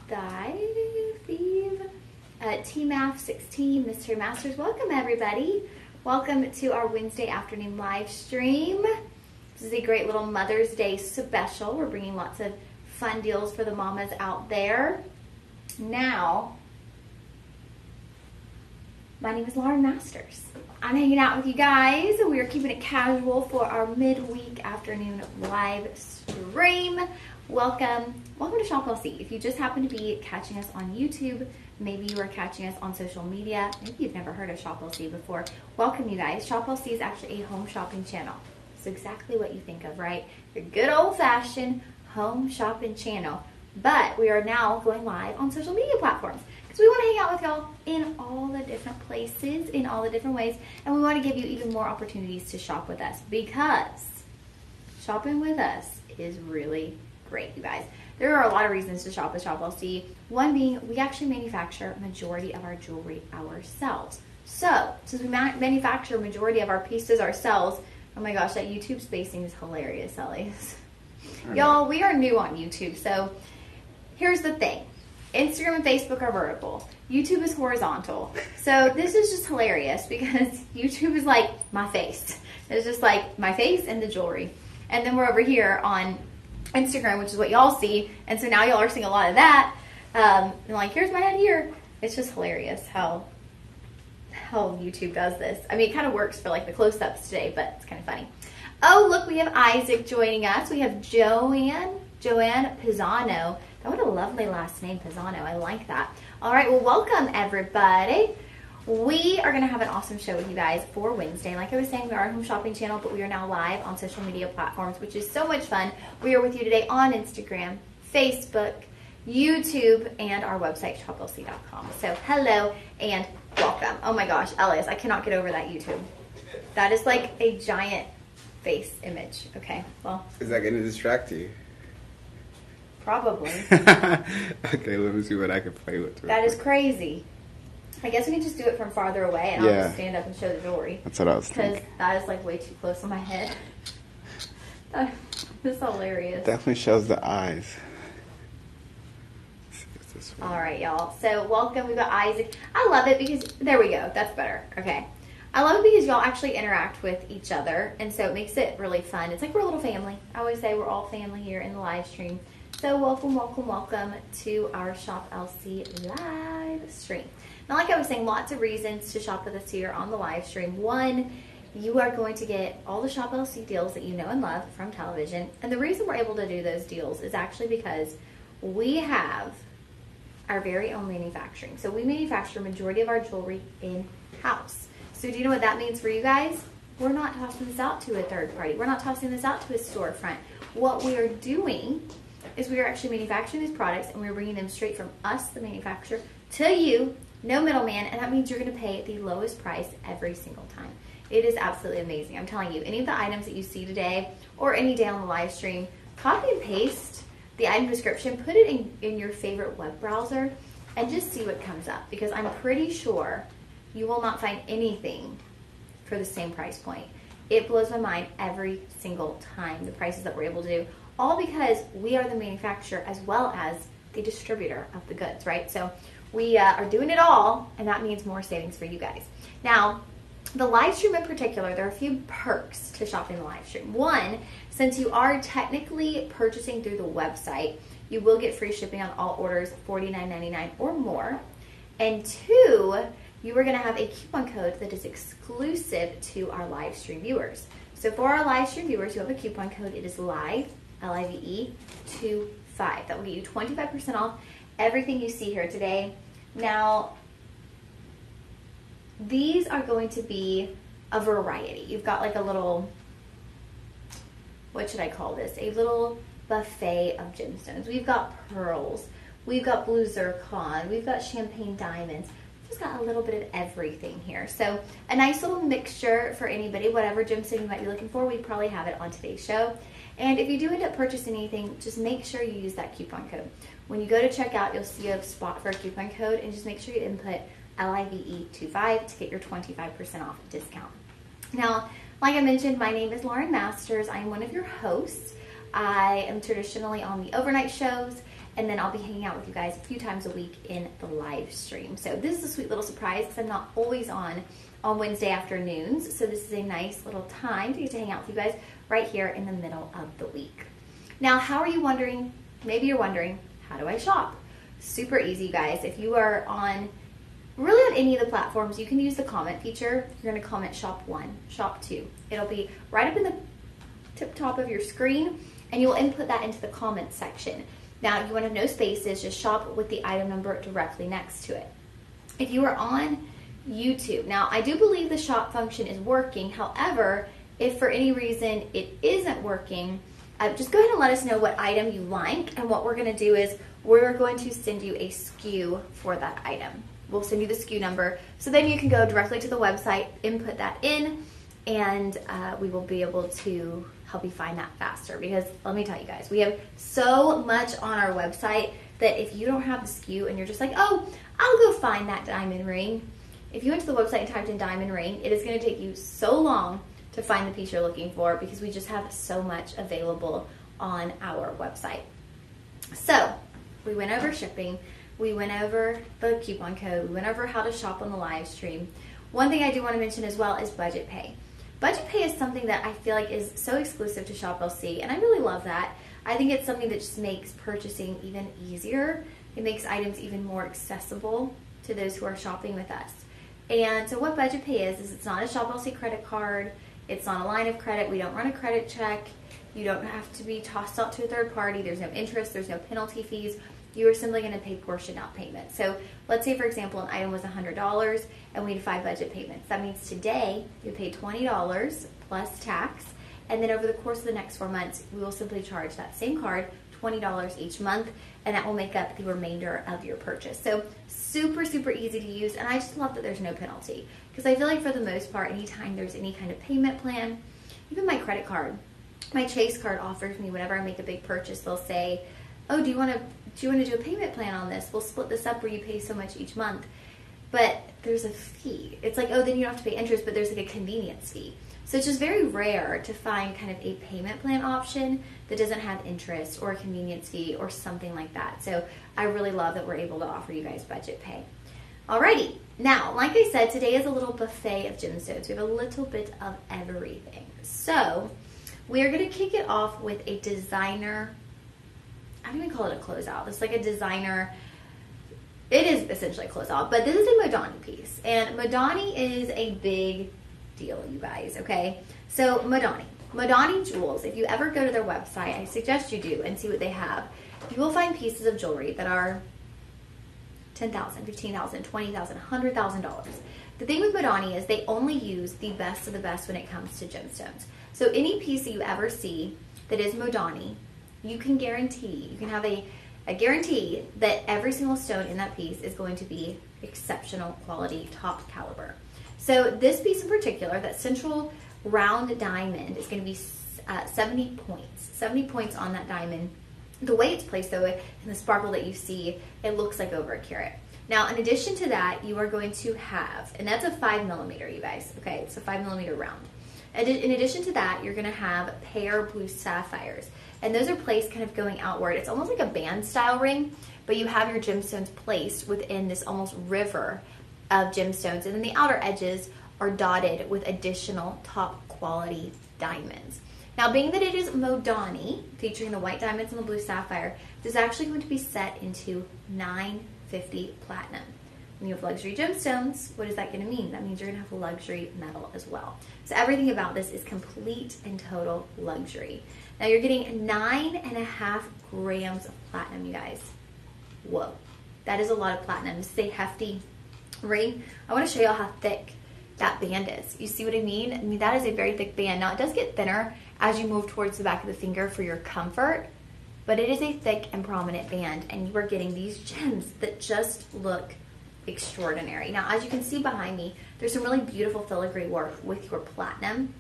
Dive, TMAF16, Mystery Masters. Welcome, everybody. Welcome to our Wednesday afternoon live stream. This is a great little Mother's Day special. We're bringing lots of fun deals for the mamas out there. Now, my name is Lauren Masters. I'm hanging out with you guys. We are keeping it casual for our midweek afternoon live stream. Welcome to Shop LC. If you just happen to be catching us on YouTube, maybe you are catching us on social media, maybe you've never heard of Shop LC before, welcome you guys. Shop LC is actually a home shopping channel. It's exactly what you think of, right? Your good old-fashioned home shopping channel. But we are now going live on social media platforms because we want to hang out with y'all in all the different places, in all the different ways, and we want to give you even more opportunities to shop with us because shopping with us is really great, you guys. There are a lot of reasons to shop with Shop LC. One being we actually manufacture majority of our jewelry ourselves. So since we manufacture majority of our pieces ourselves, oh my gosh, that YouTube spacing is hilarious, Ellie. Y'all, we are new on YouTube, so here's the thing. Instagram and Facebook are vertical. YouTube is horizontal. So this is just hilarious because YouTube is like my face. It's just like my face and the jewelry. And then we're over here on Instagram, which is what y'all see. And so now y'all are seeing a lot of that. And like, here's my head here. It's just hilarious how YouTube does this. I mean, it kind of works for like the close-ups today, but it's kind of funny. Oh, look, we have Isaac joining us. We have Joanne Pisano. What a lovely last name, Pisano. I like that. All right, well, welcome, everybody. We are going to have an awesome show with you guys for Wednesday. Like I was saying, we are a home shopping channel, but we are now live on social media platforms, which is so much fun. We are with you today on Instagram, Facebook, YouTube, and our website, shoplc.com. So hello and welcome. Oh my gosh, Elias, I cannot get over that YouTube. That is like a giant face image. Okay, well. Is that going to distract you? Probably. Okay, let me see what I can play with. That is crazy. I guess we can just do it from farther away and I'll just stand up and show the jewelry. That's what I was thinking. Because that is like way too close on my head. This is hilarious. Definitely shows the eyes. All right, y'all. So welcome. We've got Isaac. I love it because, there we go. That's better. Okay. I love it because y'all actually interact with each other. And so it makes it really fun. It's like we're a little family. I always say we're all family here in the live stream. So welcome to our Shop LC live stream. Now, like I was saying, lots of reasons to shop with us here on the live stream. One, you are going to get all the Shop LC deals that you know and love from television. And the reason we're able to do those deals is actually because we have our very own manufacturing. So we manufacture majority of our jewelry in-house. So do you know what that means for you guys? We're not tossing this out to a third party. We're not tossing this out to a storefront. What we are doing is we are actually manufacturing these products and we're bringing them straight from us, the manufacturer, to you, no middleman, and that means you're going to pay the lowest price every single time. It is absolutely amazing. I'm telling you, any of the items that you see today or any day on the live stream, copy and paste the item description, put it in your favorite web browser, and just see what comes up because I'm pretty sure you will not find anything for the same price point. It blows my mind every single time, the prices that we're able to do. All because we are the manufacturer as well as the distributor of the goods, right? So we are doing it all, and that means more savings for you guys. Now, the live stream in particular, there are a few perks to shopping the live stream. One, since you are technically purchasing through the website, you will get free shipping on all orders $49.99 or more. And two, you are going to have a coupon code that is exclusive to our live stream viewers. So for our live stream viewers, you have a coupon code. It is LIVE, LIVE 25. That will get you 25% off everything you see here today. Now, these are going to be a variety. You've got like a little, what should I call this? A little buffet of gemstones. We've got pearls. We've got blue zircon. We've got champagne diamonds. Just got a little bit of everything here. So a nice little mixture for anybody, whatever gemstone you might be looking for, we probably have it on today's show. And if you do end up purchasing anything, just make sure you use that coupon code. When you go to checkout, you'll see a spot for a coupon code, and just make sure you input LIVE25 to get your 25% off discount. Now, like I mentioned, my name is Lauren Masters. I am one of your hosts. I am traditionally on the overnight shows, and then I'll be hanging out with you guys a few times a week in the live stream. So this is a sweet little surprise because I'm not always on Wednesday afternoons. So this is a nice little time to get to hang out with you guys right here in the middle of the week. Now, how are you wondering? Maybe you're wondering, how do I shop? Super easy, guys. If you are on any of the platforms, you can use the comment feature. You're going to comment shop 1, shop 2. It'll be right up in the tip top of your screen, and you'll input that into the comments section. Now, you want to have no spaces, just shop with the item number directly next to it. If you are on YouTube, now I do believe the shop function is working. However, if for any reason it isn't working, just go ahead and let us know what item you like, and what we're going to do is we're going to send you a SKU for that item. We'll send you the SKU number, so then you can go directly to the website, input that in, and we will be able to help you find that faster. Because let me tell you guys, we have so much on our website that if you don't have the SKU and you're just like, oh, I'll go find that diamond ring. If you went to the website and typed in diamond ring, it is going to take you so long to find the piece you're looking for because we just have so much available on our website. So we went over shipping. We went over the coupon code. We went over how to shop on the live stream. One thing I do want to mention as well is budget pay. Budget pay is something that I feel like is so exclusive to Shop LC, and I really love that. I think it's something that just makes purchasing even easier. It makes items even more accessible to those who are shopping with us. And so what budget pay is it's not a Shop LC credit card. It's not a line of credit. We don't run a credit check. You don't have to be tossed out to a third party. There's no interest. There's no penalty fees. You are simply going to pay portion out payment. So let's say, for example, an item was $100 and we had 5 budget payments. That means today you pay $20 plus tax, and then over the course of the next 4 months, we will simply charge that same card $20 each month, and that will make up the remainder of your purchase. So super, super easy to use, and I just love that there's no penalty, because I feel like for the most part, anytime there's any kind of payment plan, even my credit card, my Chase card offers me whenever I make a big purchase, they'll say, oh, do you want to do a payment plan on this? We'll split this up where you pay so much each month. But there's a fee. It's like, oh, then you don't have to pay interest, but there's like a convenience fee. So it's just very rare to find kind of a payment plan option that doesn't have interest or a convenience fee or something like that. So I really love that we're able to offer you guys budget pay. Alrighty, now, like I said, today is a little buffet of gemstones. We have a little bit of everything. So we're going to kick it off with a designer, I don't even call it a closeout. It's like a designer, it is essentially a closeout, but this is a Modani piece. And Modani is a big deal, you guys, okay? So Modani Jewels, if you ever go to their website, I suggest you do and see what they have. You will find pieces of jewelry that are $10,000, $15,000, $20,000, $100,000. The thing with Modani is they only use the best of the best when it comes to gemstones. So any piece that you ever see that is Modani, you can guarantee, you can have a guarantee that every single stone in that piece is going to be exceptional quality, top caliber. So this piece in particular, that central round diamond, is going to be 70 points. 70 points on that diamond. The way it's placed, though, and the sparkle that you see, it looks like over a carat. Now, in addition to that, you are going to have, and that's a 5mm, you guys, okay? It's a 5mm round. In addition to that, you're going to have pear blue sapphires. And those are placed kind of going outward. It's almost like a band style ring, but you have your gemstones placed within this almost river of gemstones. And then the outer edges are dotted with additional top quality diamonds. Now, being that it is Modani, featuring the white diamonds and the blue sapphire, this is actually going to be set into 950 platinum. When you have luxury gemstones, what is that going to mean? That means you're going to have luxury metal as well. So everything about this is complete and total luxury. Now you're getting 9.5 grams of platinum, you guys. Whoa, that is a lot of platinum. This is a hefty ring. I want to show you how thick that band is. You see what I mean? I mean, that is a very thick band. Now it does get thinner as you move towards the back of the finger for your comfort, but it is a thick and prominent band, and you are getting these gems that just look extraordinary. Now, as you can see behind me, there's some really beautiful filigree work with your platinum,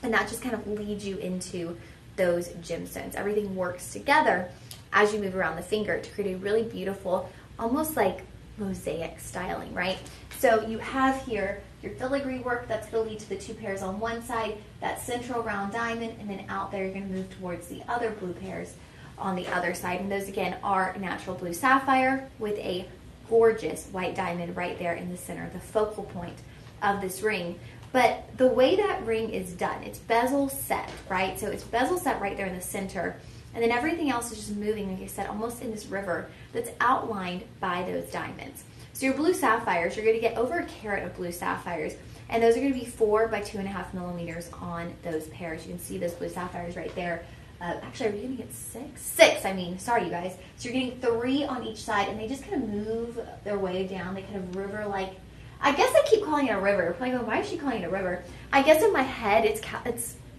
and that just kind of leads you into those gemstones. Everything works together as you move around the finger to create a really beautiful, almost like mosaic styling, right? So you have here your filigree work that's going to lead to the 2 pairs on one side, that central round diamond, and then out there you're going to move towards the other blue pairs on the other side. And those again are natural blue sapphire with a gorgeous white diamond right there in the center, the focal point of this ring. But the way that ring is done, it's bezel set, right? So it's bezel set right there in the center. And then everything else is just moving, like I said, almost in this river that's outlined by those diamonds. So your blue sapphires, you're going to get over a carat of blue sapphires. And those are going to be 4 by 2.5 millimeters on those pairs. You can see those blue sapphires right there. Actually, are you going to get 6? 6, I mean. Sorry, you guys. So you're getting 3 on each side, and they just kind of move their way down. They kind of river-like. I guess I keep calling it a river. You're probably going, why is she calling it a river? I guess in my head, it's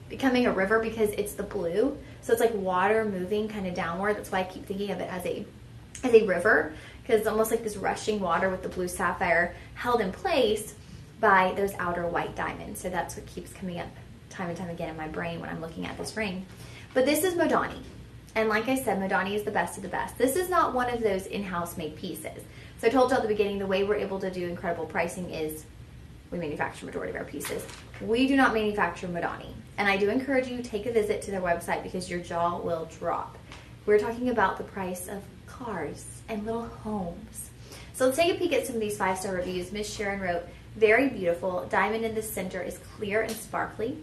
becoming a river because it's the blue. So it's like water moving kind of downward. That's why I keep thinking of it as a river, because it's almost like this rushing water with the blue sapphire held in place by those outer white diamonds. So that's what keeps coming up time and time again in my brain when I'm looking at this ring. But this is Modani. And like I said, Modani is the best of the best. This is not one of those in-house made pieces. So I told you at the beginning, the way we're able to do incredible pricing is we manufacture majority of our pieces. We do not manufacture Modani. And I do encourage you to take a visit to their website because your jaw will drop. We're talking about the price of cars and little homes. So let's take a peek at some of these 5-star reviews. Miss Sharon wrote, very beautiful. Diamond in the center is clear and sparkly.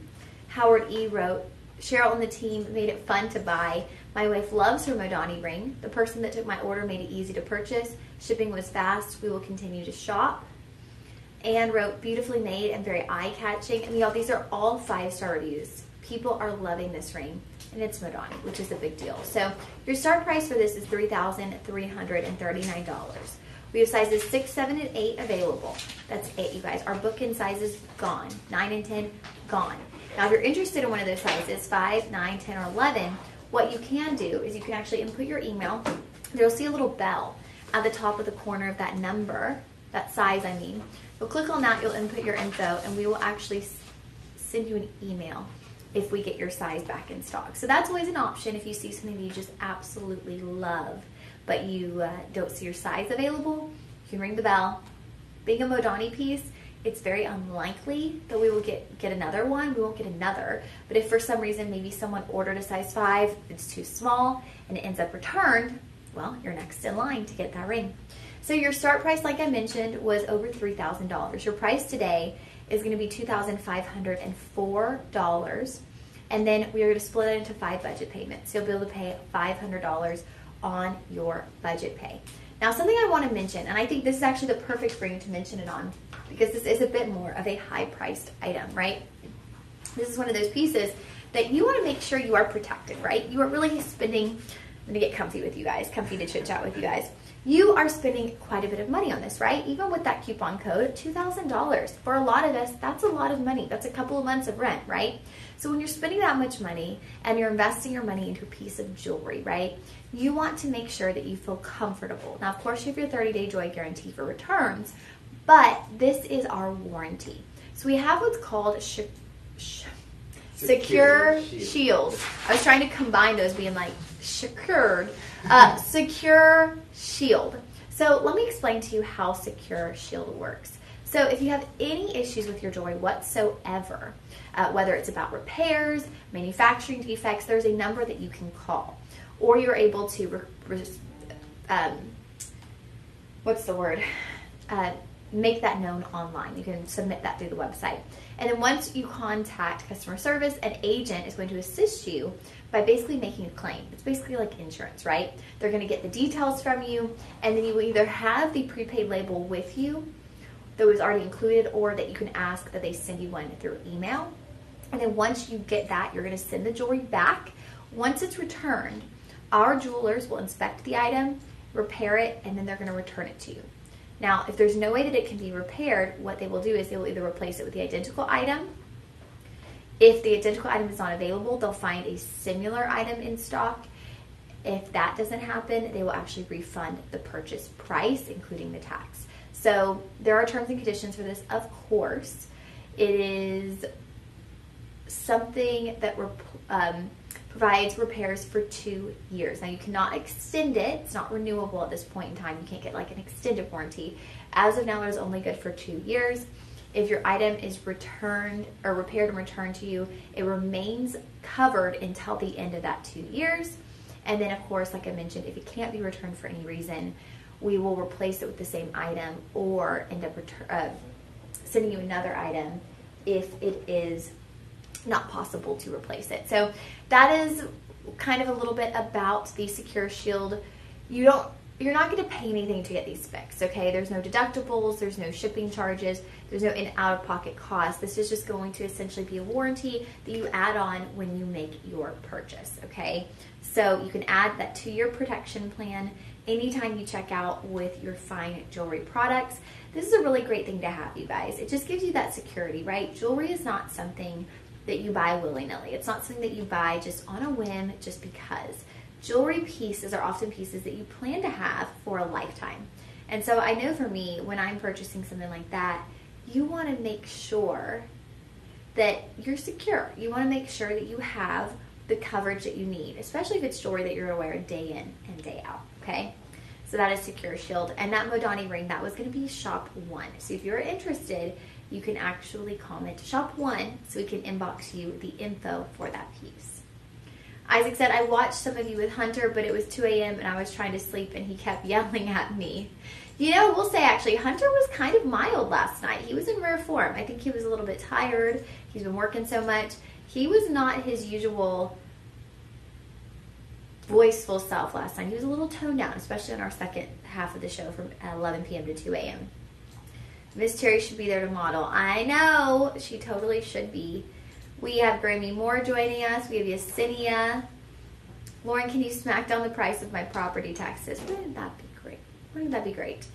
Howard E. wrote, Cheryl and the team made it fun to buy. My wife loves her Modani ring. The person that took my order made it easy to purchase. Shipping was fast. We will continue to shop. Anne wrote, beautifully made and very eye-catching. And y'all, these are all 5-star reviews. People are loving this ring, and it's Modani, which is a big deal. So your start price for this is $3,339. We have sizes 6, 7, and 8 available. That's 8, you guys. Our book-in sizes gone. 9 and 10, gone. Now, if you're interested in one of those sizes, 5, 9, 10, or 11, what you can do is you can actually input your email. You'll see a little bell at the top of the corner of that number, that size, I mean. You'll click on that, you'll input your info, and we will actually send you an email if we get your size back in stock. So that's always an option if you see something that you just absolutely love, but you don't see your size available. You can ring the bell. Being a Modani piece, it's very unlikely that we will get another one. We won't get another. But if for some reason maybe someone ordered a size 5, it's too small, and it ends up returned, well, you're next in line to get that ring. So your start price, like I mentioned, was over $3,000. Your price today is going to be $2,504. And then we are going to split it into 5 budget payments. So you'll be able to pay $500 on your budget pay. Now, something I want to mention, and I think this is actually the perfect ring to mention it on, because this is a bit more of a high-priced item, right? This is one of those pieces that you want to make sure you are protected, right? You are really spending, I'm going to get comfy with you guys, comfy to chit-chat with you guys. You are spending quite a bit of money on this, right? Even with that coupon code, $2,000. For a lot of us, that's a lot of money. That's a couple of months of rent, right? So when you're spending that much money and you're investing your money into a piece of jewelry, right, you want to make sure that you feel comfortable. Now, of course, you have your 30-day joy guarantee for returns, but this is our warranty. So we have what's called Secure Shield. I was trying to combine those being like secured. Secure Shield. So let me explain to you how Secure Shield works. So if you have any issues with your jewelry whatsoever, whether it's about repairs, manufacturing defects, there's a number that you can call. Or you're able to, make that known online. You can submit that through the website. And then once you contact customer service, an agent is going to assist you by basically making a claim. It's basically like insurance, right? They're going to get the details from you, and then you will either have the prepaid label with you that was already included, or that you can ask that they send you one through email. And then once you get that, you're going to send the jewelry back. Once it's returned, our jewelers will inspect the item, repair it, and then they're going to return it to you. Now, if there's no way that it can be repaired, what they will do is they will either replace it with the identical item. If the identical item is not available, they'll find a similar item in stock. If that doesn't happen, they will actually refund the purchase price, including the tax. So there are terms and conditions for this, of course. It is something that provides repairs for 2 years. Now, you cannot extend it. It's not renewable at this point in time. You can't get like an extended warranty. As of now, it is only good for 2 years. If your item is returned or repaired and returned to you, it remains covered until the end of that 2 years. And then, of course, like I mentioned, if it can't be returned for any reason, we will replace it with the same item or end up sending you another item if it is not possible to replace it. So that is kind of a little bit about the Secure Shield. You're not going to pay anything to get these fixed, okay? There's no deductibles, there's no shipping charges, there's no out-of-pocket cost. This is just going to essentially be a warranty that you add on when you make your purchase, okay? So you can add that to your protection plan anytime you check out with your fine jewelry products. This is a really great thing to have, you guys. It just gives you that security, right? Jewelry is not something that you buy willy-nilly. It's not something that you buy just on a whim, just because. Jewelry pieces are often pieces that you plan to have for a lifetime. And so I know for me, when I'm purchasing something like that, you want to make sure that you're secure. You want to make sure that you have the coverage that you need, especially if it's jewelry that you're going to wear day in and day out, okay? So that is Secure Shield. And that Modani ring, that was going to be shop 1. So if you're interested, you can actually comment shop 1 so we can inbox you the info for that piece. Isaac said, I watched some of you with Hunter, but it was 2 a.m. and I was trying to sleep and he kept yelling at me. You know, we'll say actually, Hunter was kind of mild last night. He was in rare form. I think he was a little bit tired. He's been working so much. He was not his usual voiceful self last night. He was a little toned down, especially on our second half of the show from 11 p.m. to 2 a.m. Miss Terry should be there to model. I know, she totally should be. We have Grammy Moore joining us. We have Yesenia. Lauren, can you smack down the price of my property taxes? Wouldn't that be great? Wouldn't that be great?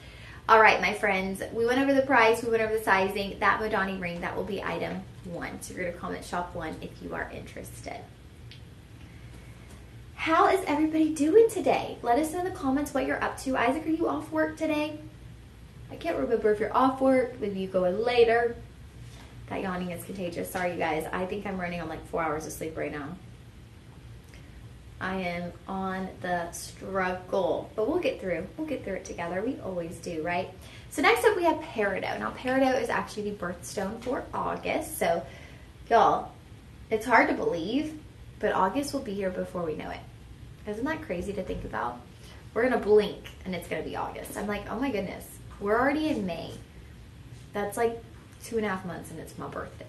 All right, my friends. We went over the price. We went over the sizing. That Modani ring, that will be item 1. So you're going to comment shop 1 if you are interested. How is everybody doing today? Let us know in the comments what you're up to. Isaac, are you off work today? I can't remember if you're off work. Maybe you go in later. That yawning is contagious. Sorry, you guys. I think I'm running on like 4 hours of sleep right now. I am on the struggle, but we'll get through. We'll get through it together. We always do, right? So next up we have peridot. Now peridot is actually the birthstone for August. So y'all, it's hard to believe, but August will be here before we know it. Isn't that crazy to think about? We're gonna blink and it's gonna be August. I'm like, oh my goodness, we're already in May. That's like 2.5 months and it's my birthday.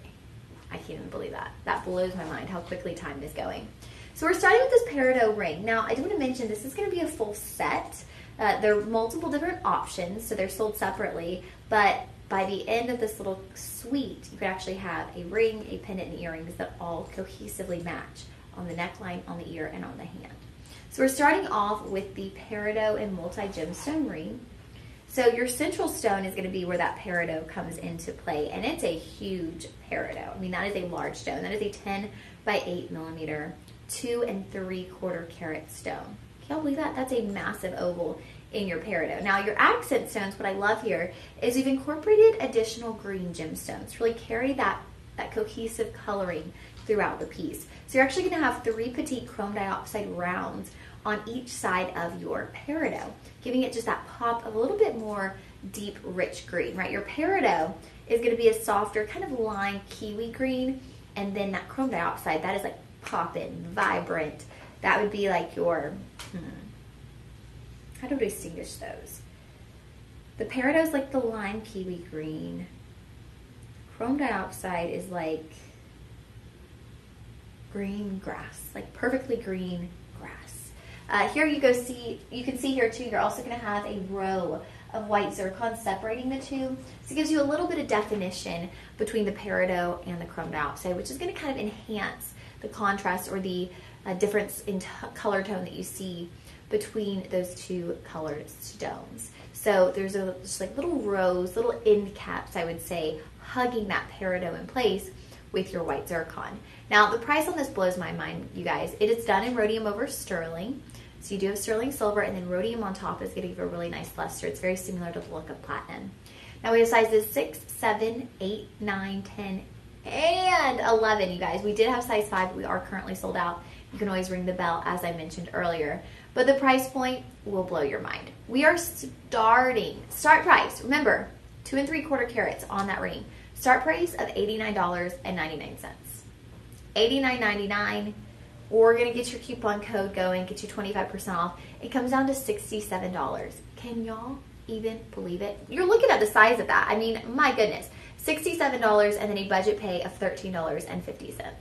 I can't even believe that. That blows my mind how quickly time is going. So we're starting with this peridot ring. Now I do want to mention this is going to be a full set. There are multiple different options, so they're sold separately, but by the end of this little suite, you could actually have a ring, a pendant, and earrings that all cohesively match on the neckline, on the ear, and on the hand. So we're starting off with the peridot and multi-gemstone ring. So your central stone is going to be where that peridot comes into play, and it's a huge peridot. I mean, that is a large stone. That is a 10 by 8 millimeter, 2 3/4 carat stone. Can y'all believe that? That's a massive oval in your peridot. Now, your accent stones, what I love here is we've incorporated additional green gemstones. Really carry that cohesive coloring throughout the piece. So you're actually going to have 3 petite chrome dioxide rounds on each side of your peridot, giving it just that pop of a little bit more deep, rich green, right? Your peridot is going to be a softer kind of lime kiwi green, and then that chrome dioxide, that is like poppin', vibrant. That would be like your, how do we distinguish those? The peridot is like the lime kiwi green. Chrome dioxide is like green grass, like perfectly green grass. Here you can see here too, you're also going to have a row of white zircon separating the two. So it gives you a little bit of definition between the peridot and the chrome dioxide, which is going to kind of enhance the contrast or the difference in color tone that you see between those two colored stones. So there's just like little rows, little end caps, I would say, hugging that peridot in place with your white zircon. Now, the price on this blows my mind, you guys. It is done in rhodium over sterling. So you do have sterling silver, and then rhodium on top is going to give a really nice luster. It's very similar to the look of platinum. Now we have sizes 6, 7, 8, 9, 10, and 11, you guys. We did have size 5, but we are currently sold out. You can always ring the bell, as I mentioned earlier. But the price point will blow your mind. We are start price, remember, 2 3/4 carats on that ring. Start price of $89.99. $89.99 We're going to get your coupon code going, get you 25% off. It comes down to $67. Can y'all even believe it? You're looking at the size of that. I mean, my goodness. $67 and then a budget pay of $13.50.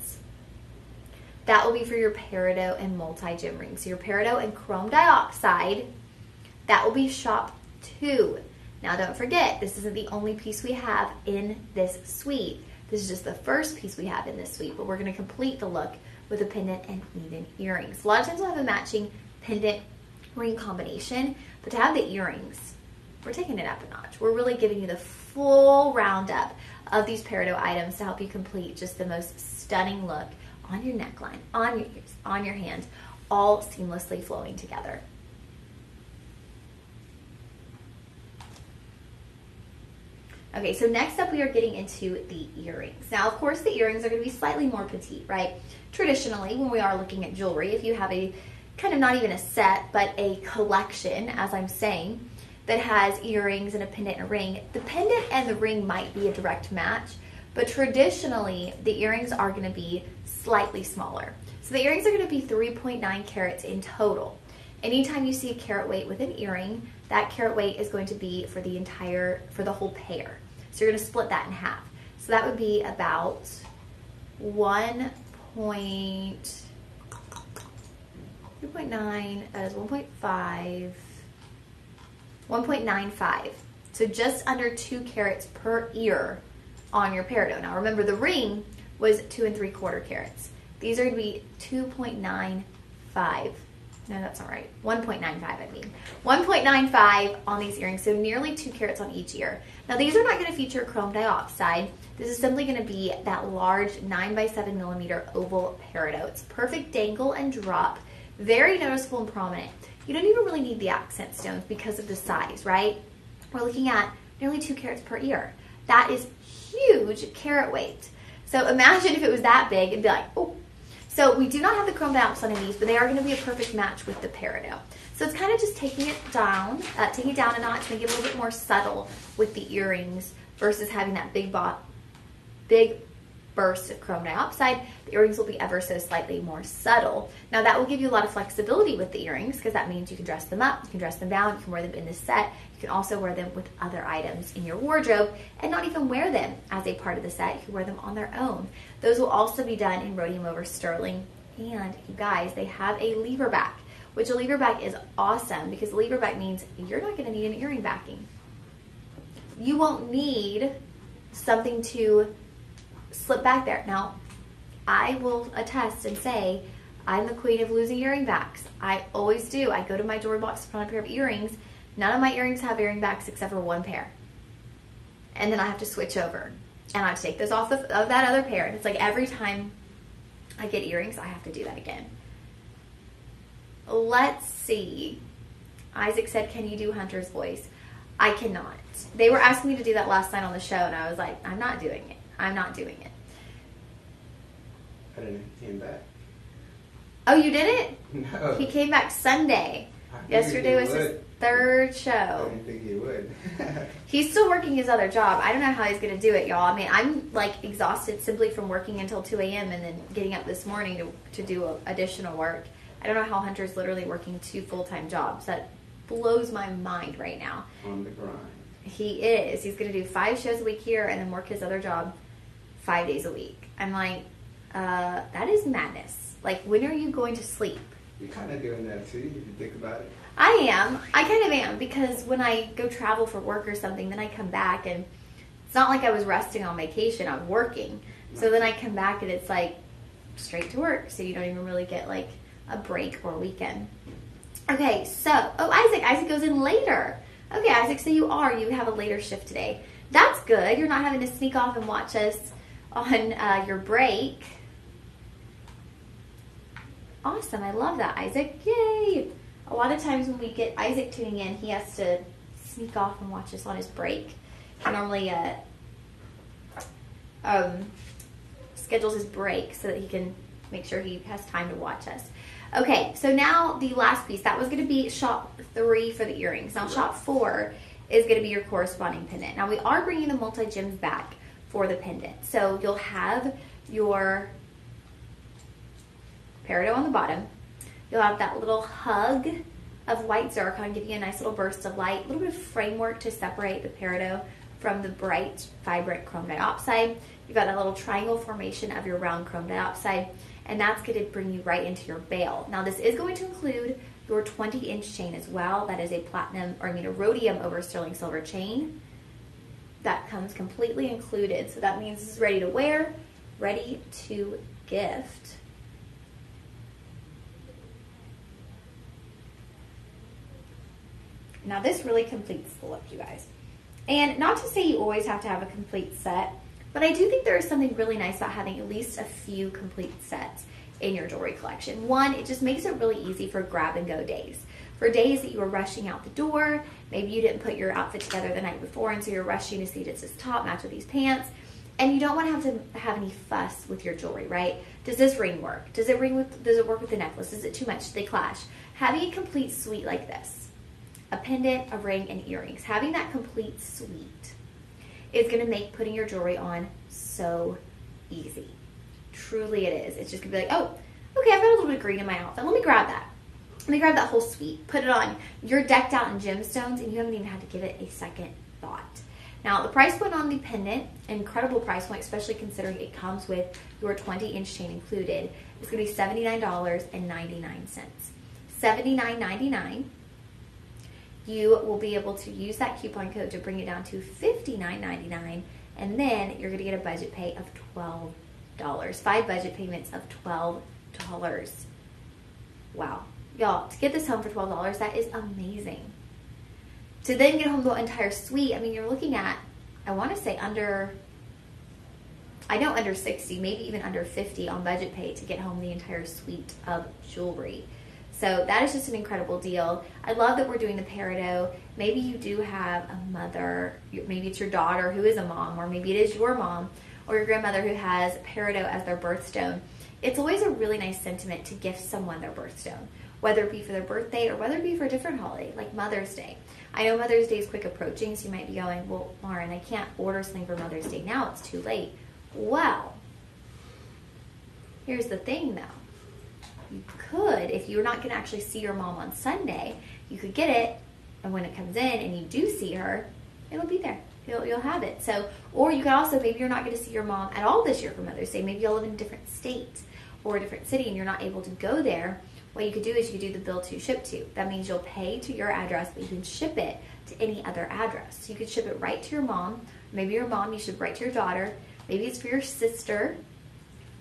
That will be for your peridot and multi-gem rings. So your peridot and chrome dioxide, that will be shop 2. Now don't forget, this isn't the only piece we have in this suite. This is just the first piece we have in this suite, but we're going to complete the look with a pendant and even earrings. A lot of times we'll have a matching pendant ring combination, but to have the earrings, we're taking it up a notch. We're really giving you the full roundup of these peridot items to help you complete just the most stunning look on your neckline, on your ears, on your hand, all seamlessly flowing together. Okay, so next up we are getting into the earrings. Now, of course, the earrings are going to be slightly more petite, right? Traditionally, when we are looking at jewelry, if you have a kind of not even a set, but a collection, as I'm saying, that has earrings and a pendant and a ring, the pendant and the ring might be a direct match, but traditionally, the earrings are going to be slightly smaller. So the earrings are going to be 3.9 carats in total. Anytime you see a carat weight with an earring, that carat weight is going to be for the whole pair. So you're going to split that in half. So that would be about 1.9, that is 1.5, 1.95. So just under 2 carats per ear on your peridot. Now remember, the ring was 2 3/4 carats. These are going to be 2.95. No, that's not right. 1.95, I mean. 1.95 on these earrings, so nearly 2 carats on each ear. Now, these are not going to feature chrome dioxide. This is simply going to be that large 9x7 millimeter oval peridot. It's perfect dangle and drop, very noticeable and prominent. You don't even really need the accent stones because of the size, right? We're looking at nearly 2 carats per ear. That is huge carat weight. So imagine if it was that big, it'd be like, oh. So we do not have the chrome dioxide on these, but they are going to be a perfect match with the peridot. So it's kind of just taking it down a notch, make it a little bit more subtle with the earrings versus having that big burst of chrome dioxide. The earrings will be ever so slightly more subtle. Now that will give you a lot of flexibility with the earrings because that means you can dress them up, you can dress them down, you can wear them in the set. You can also wear them with other items in your wardrobe and not even wear them as a part of the set. You can wear them on their own. Those will also be done in rhodium over sterling. And you guys, they have a lever back, which a lever back is awesome because a lever back means you're not going to need an earring backing. You won't need something to slip back there. Now, I will attest and say I'm the queen of losing earring backs. I always do. I go to my jewelry box to put on a pair of earrings. None of my earrings have earring backs except for one pair. And then I have to switch over. And I have to take those off of that other pair. And it's like every time I get earrings, I have to do that again. Let's see. Isaac said, can you do Hunter's voice? I cannot. They were asking me to do that last night on the show, and I was like, I'm not doing it. I'm not doing it. I didn't came back. Oh, you did it? No. He came back Sunday. Yesterday was his third show. I didn't think he would. He's still working his other job. I don't know how he's going to do it, y'all. I mean, I'm like exhausted simply from working until 2 a.m. and then getting up this morning to do additional work. I don't know how Hunter's literally working 2 full-time jobs. That blows my mind right now. On the grind. He is. He's going to do 5 shows a week here and then work his other job 5 days a week. I'm like, that is madness. Like, when are you going to sleep? You're kind of doing that too, if you think about it. I am. I kind of am because when I go travel for work or something, then I come back and it's not like I was resting on vacation. I'm working. So then I come back and it's like straight to work. So you don't even really get like a break or a weekend. Okay, so, Isaac goes in later. Okay, Isaac, so you have a later shift today. That's good. You're not having to sneak off and watch us on your break. Awesome. I love that, Isaac. Yay. A lot of times when we get Isaac tuning in, he has to sneak off and watch us on his break. He normally schedules his break so that he can make sure he has time to watch us. Okay, so now the last piece. That was going to be shop 3 for the earrings. Now shop 4 is going to be your corresponding pendant. Now we are bringing the multi-gems back for the pendant. So you'll have your peridot on the bottom. You'll have that little hug of white zircon, giving you a nice little burst of light, a little bit of framework to separate the peridot from the bright, vibrant chrome diopside. You've got that little triangle formation of your round chrome diopside, and that's going to bring you right into your bail. Now, this is going to include your 20-inch chain as well. That is a rhodium over sterling silver chain. That comes completely included. So that means this is ready to wear, ready to gift. Now, this really completes the look, you guys. And not to say you always have to have a complete set, but I do think there is something really nice about having at least a few complete sets in your jewelry collection. One, it just makes it really easy for grab and go days. For days that you were rushing out the door, maybe you didn't put your outfit together the night before, and so you're rushing to see does this top match with these pants, and you don't want to have any fuss with your jewelry, right? Does this ring work? Does it work with the necklace? Is it too much? Do they clash? Having a complete suite like this, a pendant, a ring, and earrings, having that complete suite is going to make putting your jewelry on so easy. Truly it is. It's just going to be like, oh, okay, I've got a little bit of green in my outfit. Let me grab that. Let me grab that whole suite. Put it on. You're decked out in gemstones, and you haven't even had to give it a second thought. Now, the price point on the pendant, incredible price point, especially considering it comes with your 20-inch chain included, is going to be $79.99. $79.99. You will be able to use that coupon code to bring it down to $59.99, and then you're going to get a budget pay of $12. 5 budget payments of $12. Wow. Y'all, to get this home for $12, that is amazing. To then get home the entire suite, I mean, you're looking at, I want to say under 60, maybe even under 50 on budget pay to get home the entire suite of jewelry. So that is just an incredible deal. I love that we're doing the peridot. Maybe you do have a mother, maybe it's your daughter who is a mom, or maybe it is your mom or your grandmother who has peridot as their birthstone. It's always a really nice sentiment to gift someone their birthstone, whether it be for their birthday or whether it be for a different holiday, like Mother's Day. I know Mother's Day is quick approaching, so you might be going, well, Lauren, I can't order something for Mother's Day now. It's too late. Well, here's the thing, though. You could, if you're not going to actually see your mom on Sunday, you could get it, and when it comes in and you do see her, it'll be there. You'll have it. So, or you could also, maybe you're not going to see your mom at all this year for Mother's Day. Maybe you'll live in a different state or a different city and you're not able to go there. What you could do is you could do the bill to ship to. That means you'll pay to your address, but you can ship it to any other address. So you could ship it right to your mom. Maybe your mom, you ship right to your daughter. Maybe it's for your sister.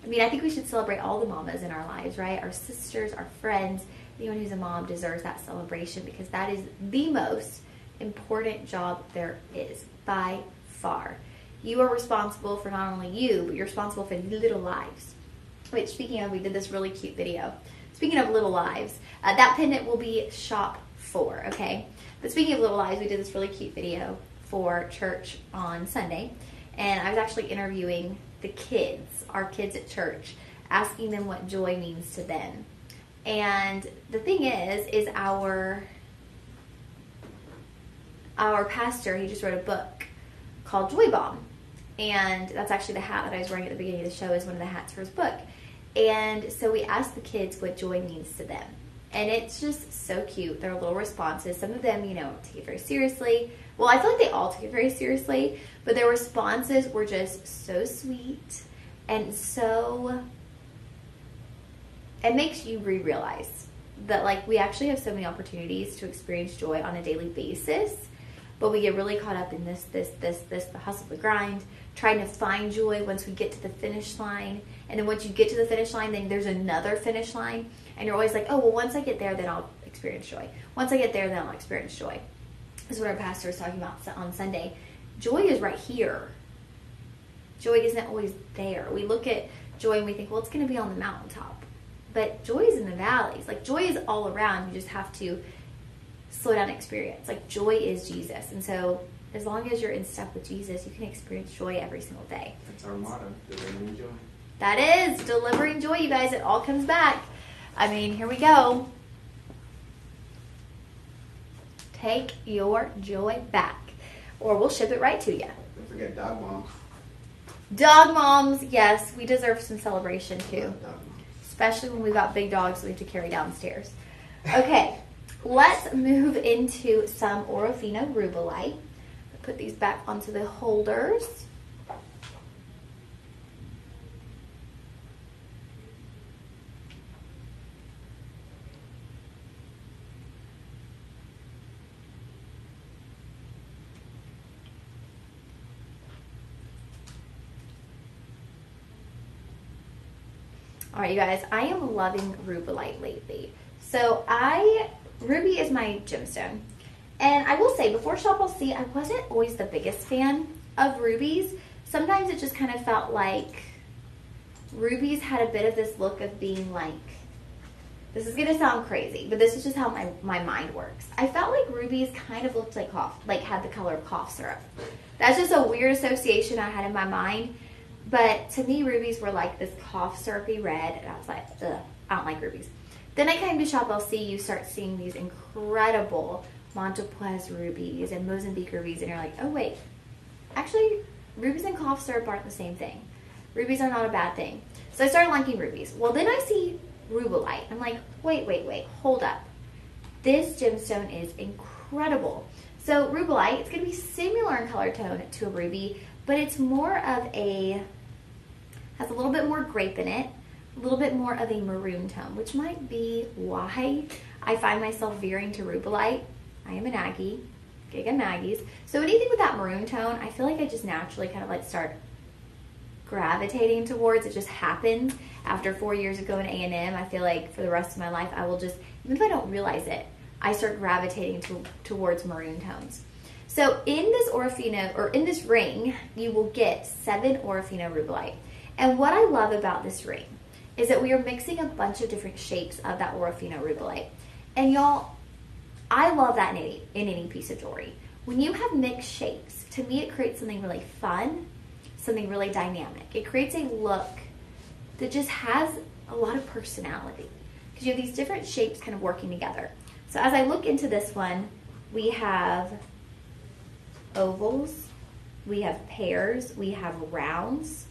I mean, I think we should celebrate all the mamas in our lives, right? Our sisters, our friends, anyone who's a mom deserves that celebration because that is the most important job there is by far. You are responsible for not only you, but you're responsible for little lives. Which, speaking of, we did this really cute video. Speaking of little lives, that pendant will be shop 4, okay? But speaking of little lives, we did this really cute video for church on Sunday, and I was actually interviewing the kids, our kids at church, asking them what joy means to them. And the thing is our pastor, he just wrote a book called Joy Bomb. And that's actually the hat that I was wearing at the beginning of the show is one of the hats for his book. And so we asked the kids what joy means to them. And it's just so cute. Their little responses. Some of them, take it very seriously. Well, I feel like they all take it very seriously. But their responses were just so sweet. And so it makes you realize that, we actually have so many opportunities to experience joy on a daily basis. But we get really caught up in this, the hustle, the grind, trying to find joy once we get to the finish line. And then once you get to the finish line, then there's another finish line. And you're always like, oh, well, once I get there, then I'll experience joy. Once I get there, then I'll experience joy. This is what our pastor was talking about on Sunday. Joy is right here. Joy isn't always there. We look at joy and we think, well, it's going to be on the mountaintop. But joy is in the valleys. Joy is all around. You just have to slow down and experience. Joy is Jesus. And so as long as you're in step with Jesus, you can experience joy every single day. That's our motto, delivering joy. That is, delivering joy, you guys. It all comes back. I mean, here we go. Take your joy back. Or we'll ship it right to you. Don't forget dog moms. Dog moms, yes. We deserve some celebration too. Dog moms. especially when we've got big dogs we have to carry downstairs. Okay, let's move into some Orofino Rubellite. Put these back onto the holders. All right, you guys, I am loving Rubellite lately. So Ruby is my gemstone. And I will say, before Shop LC, I wasn't always the biggest fan of rubies. Sometimes it just kind of felt like rubies had a bit of this look of being like, this is gonna sound crazy, but this is just how my mind works. I felt like rubies kind of looked like had the color of cough syrup. That's just a weird association I had in my mind. But to me, rubies were like this cough syrupy red, and I was like, ugh, I don't like rubies. Then I came to Shop LC, you start seeing these incredible Montepuez rubies and Mozambique rubies, and you're like, oh wait, actually, rubies and cough syrup aren't the same thing. Rubies are not a bad thing. So I started liking rubies. Well, then I see Rubellite. I'm like, wait, hold up. This gemstone is incredible. So Rubellite, it's gonna be similar in color tone to a ruby, but it's more of has a little bit more grape in it, a little bit more of a maroon tone, which might be why I find myself veering to Rubellite. I am an Aggie, Giga Maggies. So anything with that maroon tone, I feel like I just naturally kind of like start gravitating towards. It just happens. After 4 years of going to A&M, I feel like for the rest of my life, I will just, even if I don't realize it, I start gravitating towards maroon tones. So in this Orofino, or in this ring, you will get 7 Orofino Rubellite. And what I love about this ring is that we are mixing a bunch of different shapes of that Orofino Rubellite. And y'all, I love that in any piece of jewelry. When you have mixed shapes, to me it creates something really fun, something really dynamic. It creates a look that just has a lot of personality because you have these different shapes kind of working together. So as I look into this one, we have ovals, we have pairs, we have rounds.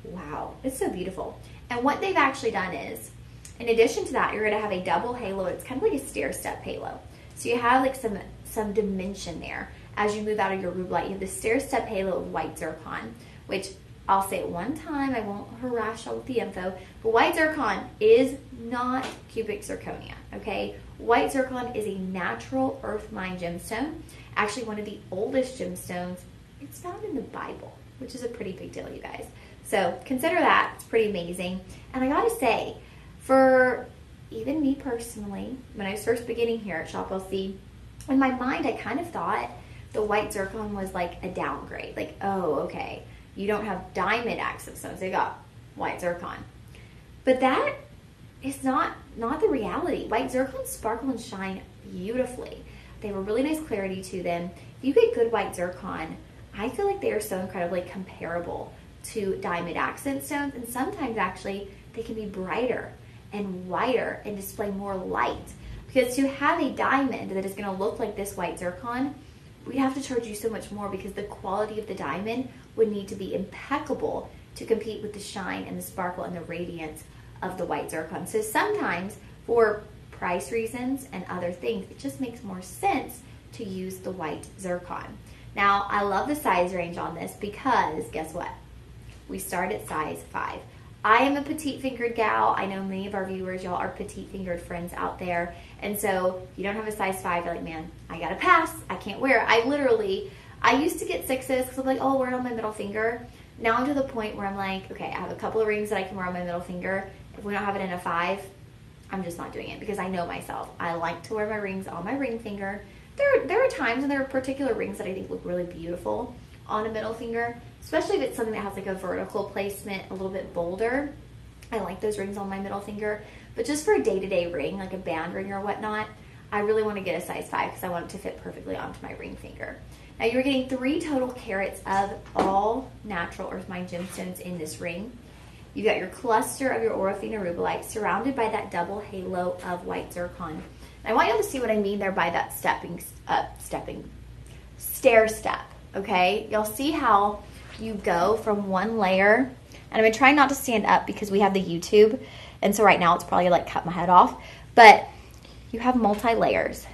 Wow, it's so beautiful. And what they've actually done is, in addition to that, you're gonna have a double halo. It's kind of like a stair-step halo. So you have like some dimension there. As you move out of your Rubellite, you have the stair-step halo of white zircon, which I'll say it one time, I won't harass y'all with the info, but white zircon is not cubic zirconia, okay? White zircon is a natural earth mine gemstone, actually one of the oldest gemstones. It's found in the Bible, which is a pretty big deal, you guys. So consider that, it's pretty amazing. And I gotta say, for even me personally, when I was first beginning here at Shop LC, in my mind I kind of thought the white zircon was like a downgrade. Like, oh, okay, you don't have diamond accent stones, they got white zircon. But that is not the reality. White zircons sparkle and shine beautifully. They have a really nice clarity to them. If you get good white zircon, I feel like they are so incredibly comparable to diamond accent stones, and sometimes actually they can be brighter and whiter and display more light. Because to have a diamond that is going to look like this white zircon, we'd have to charge you so much more because the quality of the diamond would need to be impeccable to compete with the shine and the sparkle and the radiance of the white zircon. So sometimes for price reasons and other things, it just makes more sense to use the white zircon. Now, I love the size range on this because guess what? We start at size 5. I am a petite fingered gal. I know many of our viewers, y'all are petite fingered friends out there. And so you don't have a size 5, you're like, man, I gotta pass. I can't wear it. I used to get 6s because I'm like, oh, I'll wear it on my middle finger. Now I'm to the point where I'm like, okay, I have a couple of rings that I can wear on my middle finger. If we don't have it in a 5, I'm just not doing it because I know myself. I like to wear my rings on my ring finger. There are times and there are particular rings that I think look really beautiful on a middle finger, especially if it's something that has like a vertical placement, a little bit bolder. I like those rings on my middle finger, but just for a day-to-day ring, like a band ring or whatnot, I really want to get a size 5 because I want it to fit perfectly onto my ring finger. Now you're getting 3 total carats of all natural earth mine gemstones in this ring. You've got your cluster of your Orofino Rubellite surrounded by that double halo of white zircon. And I want you to see what I mean there by that stair step, okay? You'll see how you go from one layer, and And I've been trying not to stand up because we have the YouTube. And so right now it's probably like cut my head off. But you have multi-layers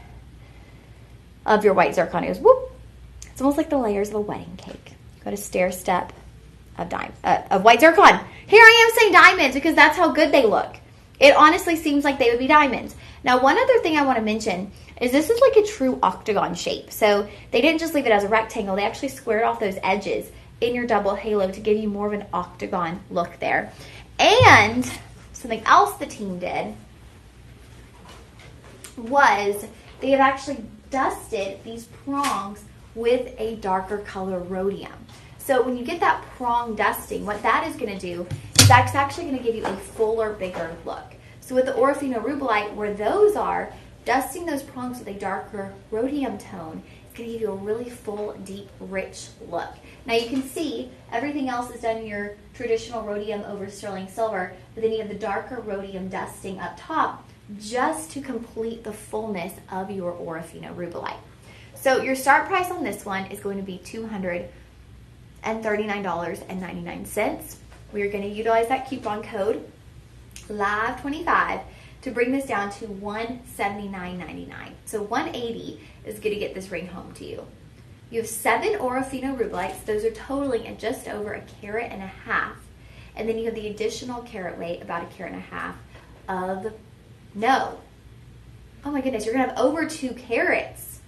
of your white zircon. It goes whoop. It's almost like the layers of a wedding cake. You got a stair step of white zircon. Here I am saying diamonds because that's how good they look. It honestly seems like they would be diamonds. Now, one other thing I want to mention is this is like a true octagon shape. So they didn't just leave it as a rectangle. They actually squared off those edges in your double halo to give you more of an octagon look there. And something else the team did was they have actually dusted these prongs with a darker color rhodium. So when you get that prong dusting, what that is going to do is that's actually going to give you a fuller, bigger look. So with the Orofino Rubellite, where those are, dusting those prongs with a darker rhodium tone is going to give you a really full, deep, rich look. Now you can see everything else is done in your traditional rhodium over sterling silver, but then you have the darker rhodium dusting up top just to complete the fullness of your Orofino Rubellite. So your start price on this one is going to be $239.99. We are going to utilize that coupon code LIVE25 to bring this down to $179.99. So $180 is going to get this ring home to you. You have 7 Orofino Rubellites. Those are totaling at just over 1.5 carats. And then you have the additional carat weight, about 1.5 carats of, no. Oh my goodness, you're going to have over 2 carats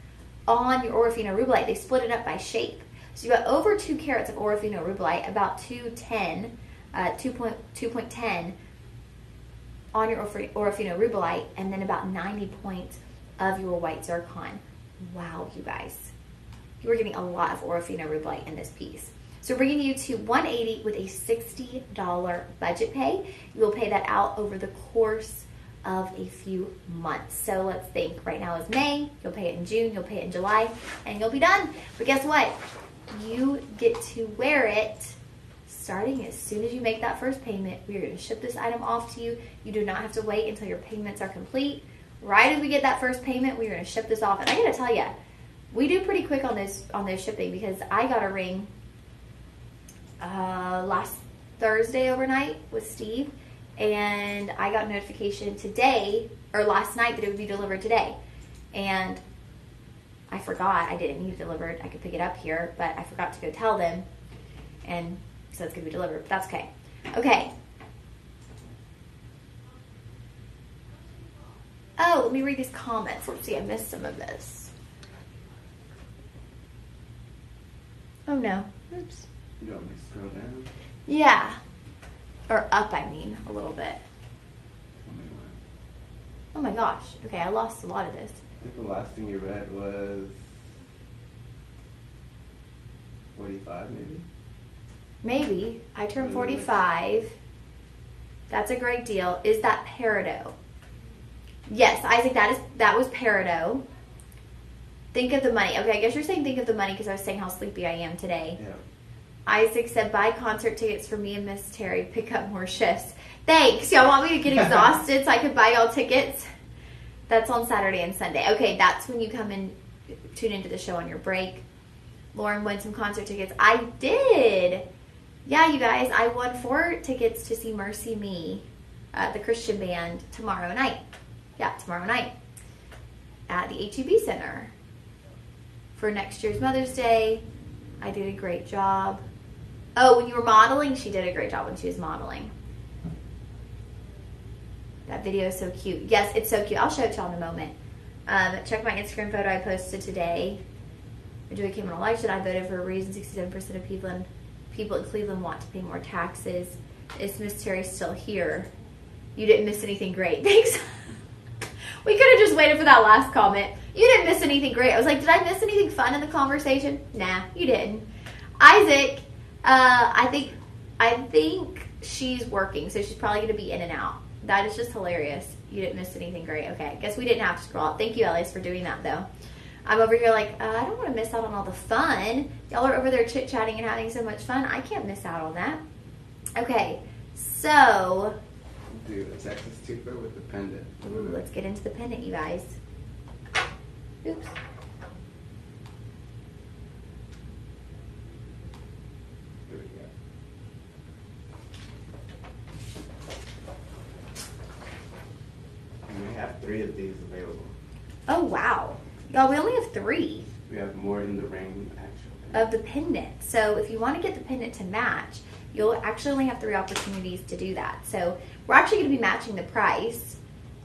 on your Orofino Rubellite. They split it up by shape. So you got over 2 carats of Orofino Rubellite, about 2.10 on your Orofino Rubellite, and then about 90 points of your white zircon. Wow, you guys. You are getting a lot of Orofino Rubellite in this piece. So bringing you to $180 with a $60 budget pay. You will pay that out over the course of a few months. So let's think, right now is May, you'll pay it in June, you'll pay it in July, and you'll be done. But guess what? You get to wear it starting as soon as you make that first payment. We are going to ship this item off to you. You do not have to wait until your payments are complete. Right as we get that first payment, we are going to ship this off. And I got to tell you, we do pretty quick on those shipping, because I got a ring last Thursday overnight with Steve, and I got a notification today, or last night, that it would be delivered today. And I forgot. I didn't need it delivered. I could pick it up here, but I forgot to go tell them, and so it's going to be delivered. But that's okay. Okay. Oh, let me read these comments. Let's see. I missed some of this. Oh, no. Oops. You want me to scroll down? Yeah. Or up, I mean, a little bit. Oh my gosh. Okay, I lost a lot of this. I think the last thing you read was 45, maybe? Maybe. I turned 45. That's a great deal. Is that peridot? Yes, Isaac, that was peridot. Think of the money. Okay, I guess you're saying think of the money because I was saying how sleepy I am today. Yeah. Isaac said, buy concert tickets for me and Miss Terry. Pick up more shifts. Thanks. Y'all want me to get exhausted so I could buy y'all tickets? That's on Saturday and Sunday. Okay, that's when you come and tune into the show on your break. Lauren won some concert tickets. I did. Yeah, you guys, I won 4 tickets to see Mercy Me, the Christian band, tomorrow night. Yeah, tomorrow night at the HEB Center for next year's Mother's Day. I did a great job. Oh, when you were modeling, she did a great job when she was modeling. That video is so cute. Yes, it's so cute. I'll show it to y'all in a moment. Check my Instagram photo I posted today. Joey came on election. I voted for a reason. 67% of people in Cleveland want to pay more taxes. Is Miss Terry still here? You didn't miss anything great. Thanks. We could have just waited for that last comment. You didn't miss anything great. I was like, did I miss anything fun in the conversation? Nah, you didn't. Isaac, I think she's working, so she's probably going to be in and out. That is just hilarious. You didn't miss anything great. Okay, I guess we didn't have to scroll up. Thank you, Elias, for doing that, though. I'm over here like, I don't want to miss out on all the fun. Y'all are over there chit-chatting and having so much fun. I can't miss out on that. Okay, so... Do a Texas toothpick with the pendant. Ooh, let's get into the pendant, you guys. Oops. Here we go. Oh, wow. Y'all, we only have 3 We have more in the ring actually. of the pendant. So if you want to get the pendant to match, you'll actually only have 3 opportunities to do that. So we're actually going to be matching the price.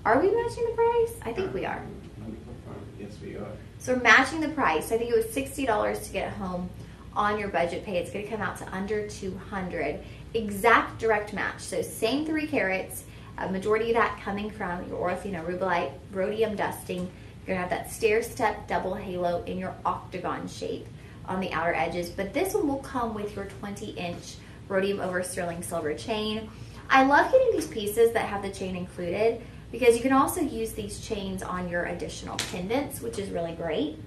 Are we matching the price? I think we are. Let me confirm. Yes, we are. So we're matching the price. I think it was $60 to get it home on your budget pay. It's going to come out to under $200. Exact direct match. So same 3 carats. A majority of that coming from your Orofino Rubellite rhodium dusting. You're going to have that stair-step double halo in your octagon shape on the outer edges. But this one will come with your 20-inch rhodium over sterling silver chain. I love getting these pieces that have the chain included because you can also use these chains on your additional pendants, which is really great.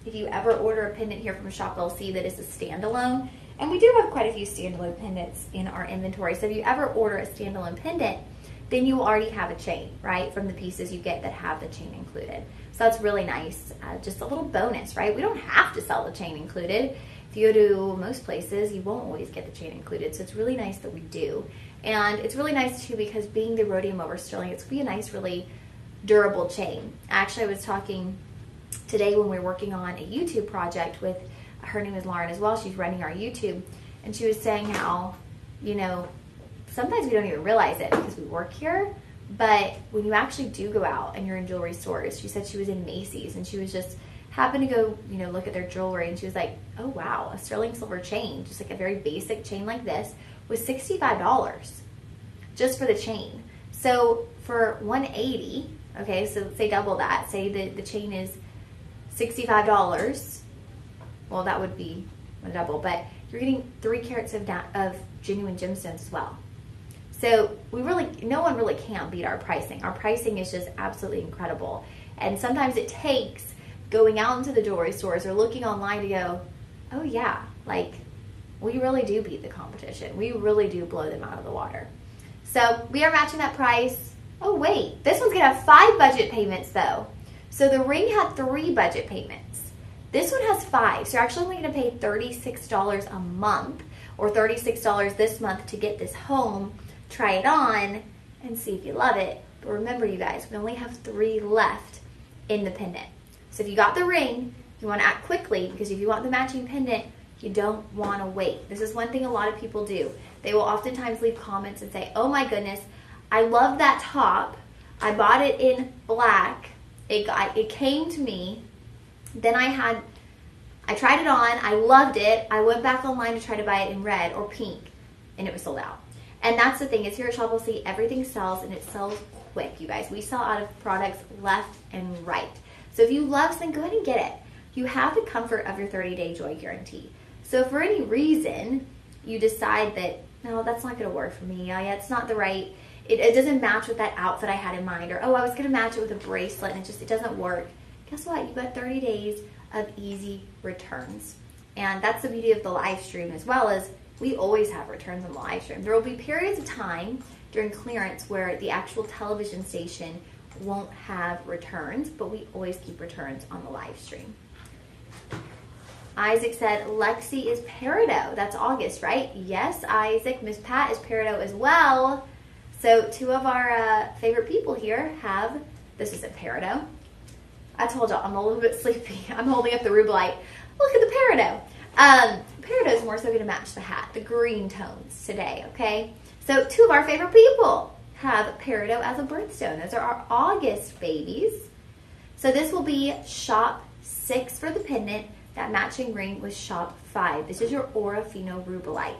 If you ever order a pendant here from Shop LC that is a standalone, and we do have quite a few standalone pendants in our inventory, so if you ever order a standalone pendant, then you already have a chain, right, from the pieces you get that have the chain included. So that's really nice, just a little bonus, right? We don't have to sell the chain included. If you go to most places, you won't always get the chain included, so it's really nice that we do. And it's really nice too because being the rhodium over sterling, it's going to be a nice, really durable chain. Actually, I was talking today when we were working on a YouTube project with, her name is Lauren as well, she's running our YouTube, and she was saying how, you know, sometimes we don't even realize it because we work here, but when you actually do go out and you're in jewelry stores, she said she was in Macy's and she was just happened to go, you know, look at their jewelry, and she was like, oh wow, a sterling silver chain, just like a very basic chain like this, was $65 just for the chain. So for $180, okay, so say double that, say the chain is $65. Well, that would be a double, but you're getting 3 carats of genuine gemstones as well. So no one really can beat our pricing. Our pricing is just absolutely incredible. And sometimes it takes going out into the jewelry stores or looking online to go, oh yeah, like we really do beat the competition. We really do blow them out of the water. So we are matching that price. Oh wait, this one's gonna have 5 budget payments though. So the ring had 3 budget payments. This one has 5, so you're actually only going to pay $36 a month or $36 this month to get this home, try it on, and see if you love it. But remember, you guys, we only have 3 left in the pendant. So if you got the ring, you want to act quickly because if you want the matching pendant, you don't want to wait. This is one thing a lot of people do. They will oftentimes leave comments and say, oh my goodness, I love that top. I bought it in black. It came to me. Then I tried it on, I loved it, I went back online to try to buy it in red or pink, and it was sold out. And that's the thing, is here at Shop LC, everything sells, and it sells quick, you guys. We sell out of products left and right. So if you love something, go ahead and get it. You have the comfort of your 30-day joy guarantee. So if for any reason you decide that, no, that's not gonna work for me, yeah, it's not the right, it doesn't match with that outfit I had in mind, or oh, I was gonna match it with a bracelet, and it doesn't work. Guess what? You've got 30 days of easy returns. And that's the beauty of the live stream, as well as we always have returns on the live stream. There will be periods of time during clearance where the actual television station won't have returns, but we always keep returns on the live stream. Isaac said Lexi is peridot. That's August, right? Yes, Isaac. Miss Pat is peridot as well. So 2 of our favorite people here have, this is a peridot. I told y'all I'm a little bit sleepy. I'm holding up the Rubellite. Look at the peridot. Peridot is more so going to match the hat, the green tones today, okay? So 2 of our favorite people have peridot as a birthstone. Those are our August babies. So this will be shop 6 for the pendant. That matching ring was shop 5. This is your Orofino Rubellite.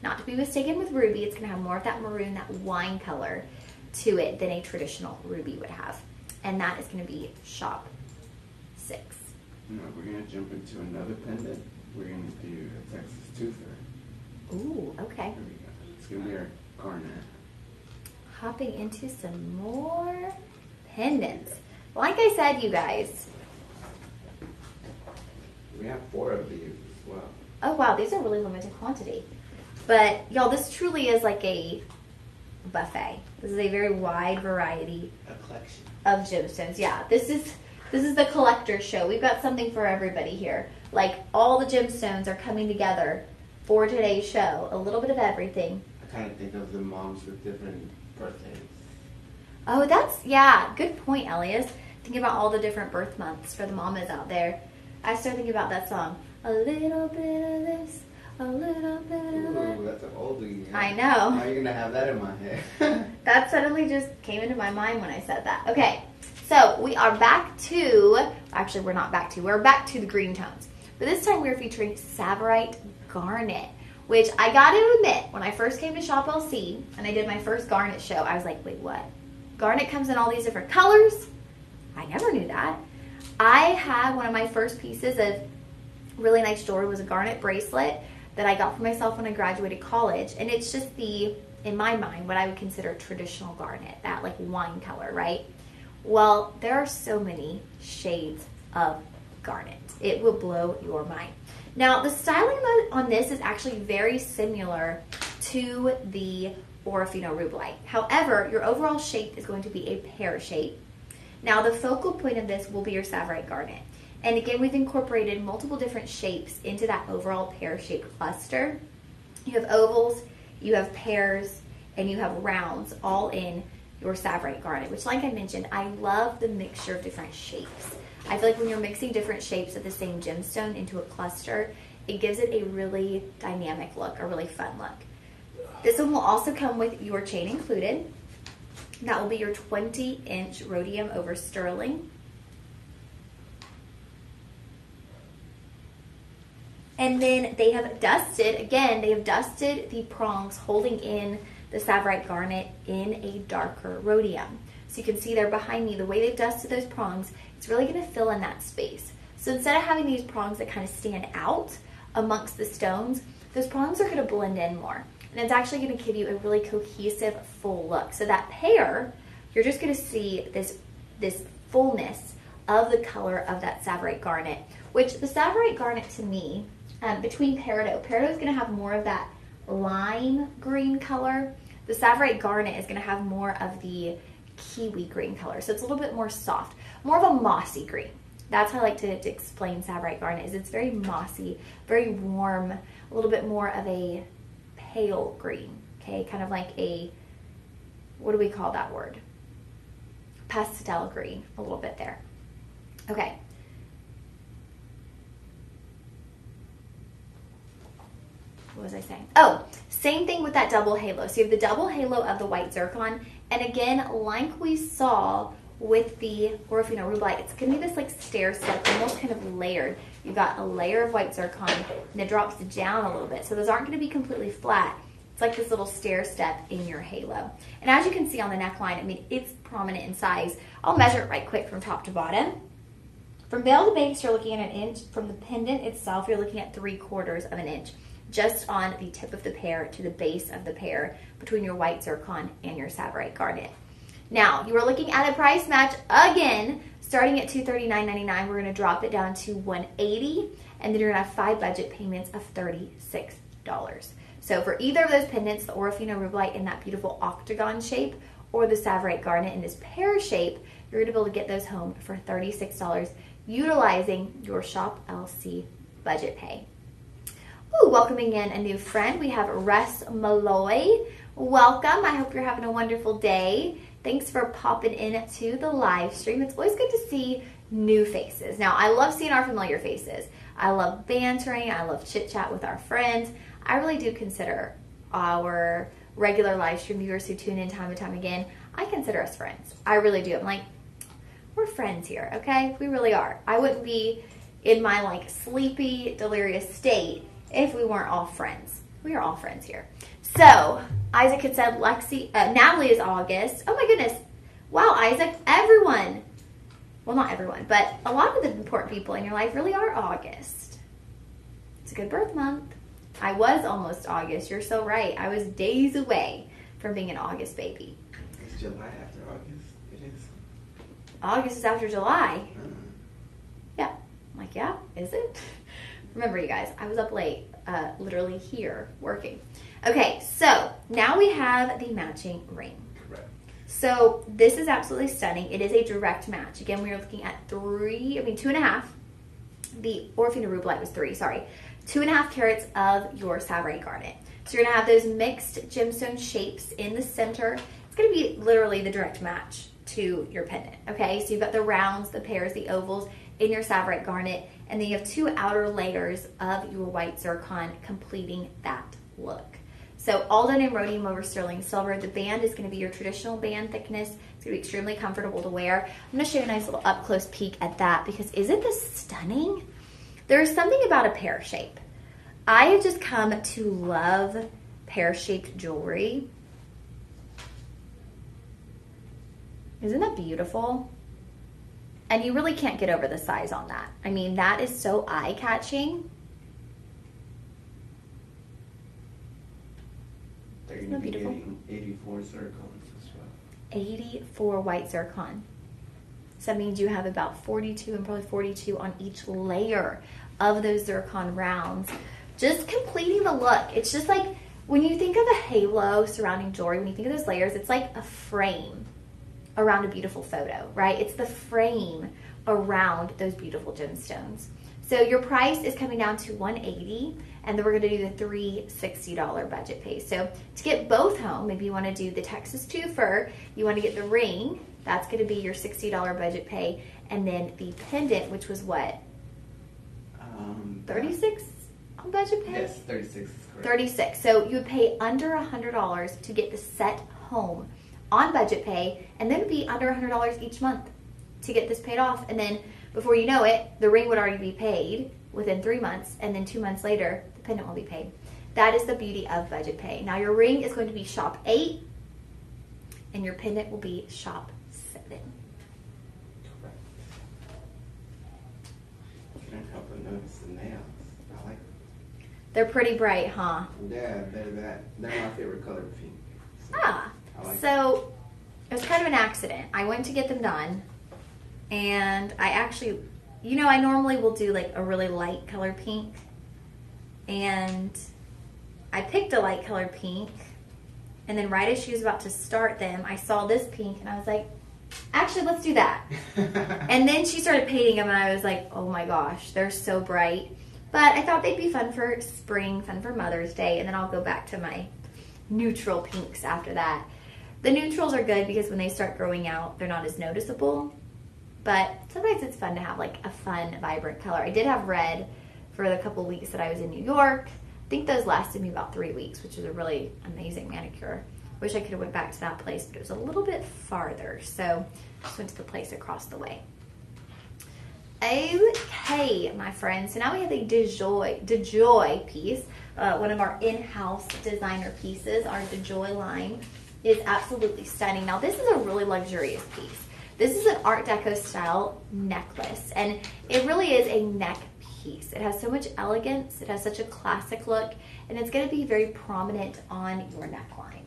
Not to be mistaken with ruby. It's going to have more of that maroon, that wine color to it than a traditional ruby would have. And that is going to be shop 6. No, we're going to jump into another pendant. We're going to do a Texas Toother. Ooh, okay. Here we go. It's going to be our garnet. Hopping into some more pendants. Like I said, you guys. We have 4 of these as well. Oh, wow. These are really limited quantity. But, y'all, this truly is like a buffet. This is a very wide variety. A collection. Of gemstones. Yeah, this is the collector show. We've got something for everybody here. Like all the gemstones are coming together for today's show. A little bit of everything. I kind of think of the moms with different birthdays. Oh, yeah, good point, Elias. Thinking about all the different birth months for the mamas out there. I started thinking about that song. A little bit of this, a little bit of that. Ooh, that's an oldie. Yeah. I know. How are you going to have that in my head? That suddenly just came into my mind when I said that. Okay, so we are back to, actually we're not back to, we're back to the green tones. But this time we're featuring Tsavorite Garnet, which I gotta admit, when I first came to Shop LC and I did my first garnet show, I was like, wait, what? Garnet comes in all these different colors? I never knew that. I had one of my first pieces of really nice jewelry was a garnet bracelet that I got for myself when I graduated college. And it's just in my mind, what I would consider traditional garnet, that like wine color, right? Well, there are so many shades of garnet. It will blow your mind. Now, the styling on this is actually very similar to the Orofino Rubellite. However, your overall shape is going to be a pear shape. Now, the focal point of this will be your Tsavorite Garnet. And again, we've incorporated multiple different shapes into that overall pear-shaped cluster. You have ovals, you have pears, and you have rounds all in your Tsavorite Garnet, which, like I mentioned, I love the mixture of different shapes. I feel like when you're mixing different shapes of the same gemstone into a cluster, it gives it a really dynamic look, a really fun look. This one will also come with your chain included. That will be your 20-inch rhodium over sterling. And then they have dusted the prongs holding in the Tsavorite Garnet in a darker rhodium. So you can see there behind me, the way they've dusted those prongs, it's really going to fill in that space. So instead of having these prongs that kind of stand out amongst the stones, those prongs are going to blend in more. And it's actually going to give you a really cohesive, full look. So that pear, you're just going to see this fullness of the color of that Tsavorite Garnet, which the Tsavorite Garnet to me, between Peridot is going to have more of that lime green color. The Tsavorite Garnet is going to have more of the kiwi green color. So it's a little bit more soft, more of a mossy green. That's how I like to explain Tsavorite Garnet, is it's very mossy, very warm, a little bit more of a pale green, okay? Kind of like a, what do we call that word? Pastel green, a little bit there. Okay. What was I saying? Oh, same thing with that double halo. So you have the double halo of the white zircon. And again, like we saw with the Orofino Rubellite, it's going to be this like stair step, almost kind of layered. You've got a layer of white zircon and it drops down a little bit. So those aren't going to be completely flat. It's like this little stair step in your halo. And as you can see on the neckline, I mean, it's prominent in size. I'll measure it right quick from top to bottom. From bell to base, you're looking at 1 inch. From the pendant itself, you're looking at 3/4 of an inch. Just on the tip of the pear to the base of the pear between your white zircon and your Tsavorite Garnet. Now, you are looking at a price match again, starting at $239.99. We're going to drop it down to $180, and then you're going to have 5 budget payments of $36. So for either of those pendants, the Orofino Rubellite in that beautiful octagon shape or the Tsavorite Garnet in this pear shape, you're going to be able to get those home for $36 utilizing your Shop LC budget pay. Ooh, welcoming in a new friend, we have Russ Malloy. Welcome. I hope you're having a wonderful day. Thanks for popping into the live stream. It's always good to see new faces. Now, I love seeing our familiar faces. I love bantering. I love chit chat with our friends. I really do consider our regular live stream viewers who tune in time and time again, I consider us friends. I really do. I'm like, we're friends here, okay? We really are. I wouldn't be in my like sleepy, delirious state if we weren't all friends. We are all friends here. So, Isaac had said Natalie is August. Oh my goodness. Wow, Isaac, everyone. Well, not everyone, but a lot of the important people in your life really are August. It's a good birth month. I was almost August. You're so right. I was days away from being an August baby. It's July after August. It is. August is after July. Yeah. I'm like, yeah, is it? Remember, you guys, I was up late, literally here, working. Okay, so now we have the matching ring. Correct. So this is absolutely stunning. It is a direct match. Again, we are looking at 2.5. The Orofino Rubellite was 3, sorry. 2.5 carats of your Tsavorite Garnet. So you're going to have those mixed gemstone shapes in the center. it's going to be literally the direct match to your pendant, okay? So you've got the rounds, the pairs, the ovals in your Tsavorite garnet, and then you have 2 outer layers of your white zircon completing that look. So all done in rhodium over sterling silver. The band is going to be your traditional band thickness. It's going to be extremely comfortable to wear. I'm going to show you a nice little up close peek at that because isn't this stunning? There's something about a pear shape. I have just come to love pear-shaped jewelry. Isn't that beautiful? And you really can't get over the size on that. I mean, that is so eye-catching. They're going to be getting 84 zircons as well. 84 white zircon. So that means you have about 42 and probably 42 on each layer of those zircon rounds. Just completing the look. It's just like when you think of a halo surrounding jewelry, when you think of those layers, it's like a frame around a beautiful photo, right? It's the frame around those beautiful gemstones. So your price is coming down to $180, and then we're gonna do the $360 budget pay. So to get both home, maybe you wanna do the Texas twofer, you wanna get the ring, that's gonna be your $60 budget pay, and then the pendant, which was what? 36 on budget pay? Yes, 36 is correct. 36. So you would pay under $100 to get the set home on budget pay, and then it would be under $100 each month to get this paid off. And then before you know it, the ring would already be paid within 3 months, and then 2 months later, the pendant will be paid. That is the beauty of budget pay. Now your ring is going to be shop 8, and your pendant will be shop 7. Correct. You can't help but notice the nails. I like them. They're pretty bright, huh? Yeah, they're my favorite color, pink. So Ah, so it was kind of an accident. I went to get them done, and I actually, you know, I normally will do like a really light color pink, and I picked a light color pink, and then right as she was about to start them, I saw this pink, and I was like, actually, let's do that. And then she started painting them, and I was like, oh my gosh, they're so bright. But I thought they'd be fun for spring, fun for Mother's Day, and then I'll go back to my neutral pinks after that. The neutrals are good because when they start growing out, they're not as noticeable. But sometimes it's fun to have like a fun, vibrant color. I did have red for the couple weeks that I was in New York. I think those lasted me about 3 weeks, which is a really amazing manicure. Wish I could have went back to that place, but it was a little bit farther. So just went to the place across the way. Okay, my friends. So now we have a DeJoy piece. One of our in-house designer pieces. Our DeJoy line is absolutely stunning. Now this is a really luxurious piece. This is an Art Deco style necklace, and it really is a neck piece. It has so much elegance, it has such a classic look, and it's going to be very prominent on your neckline.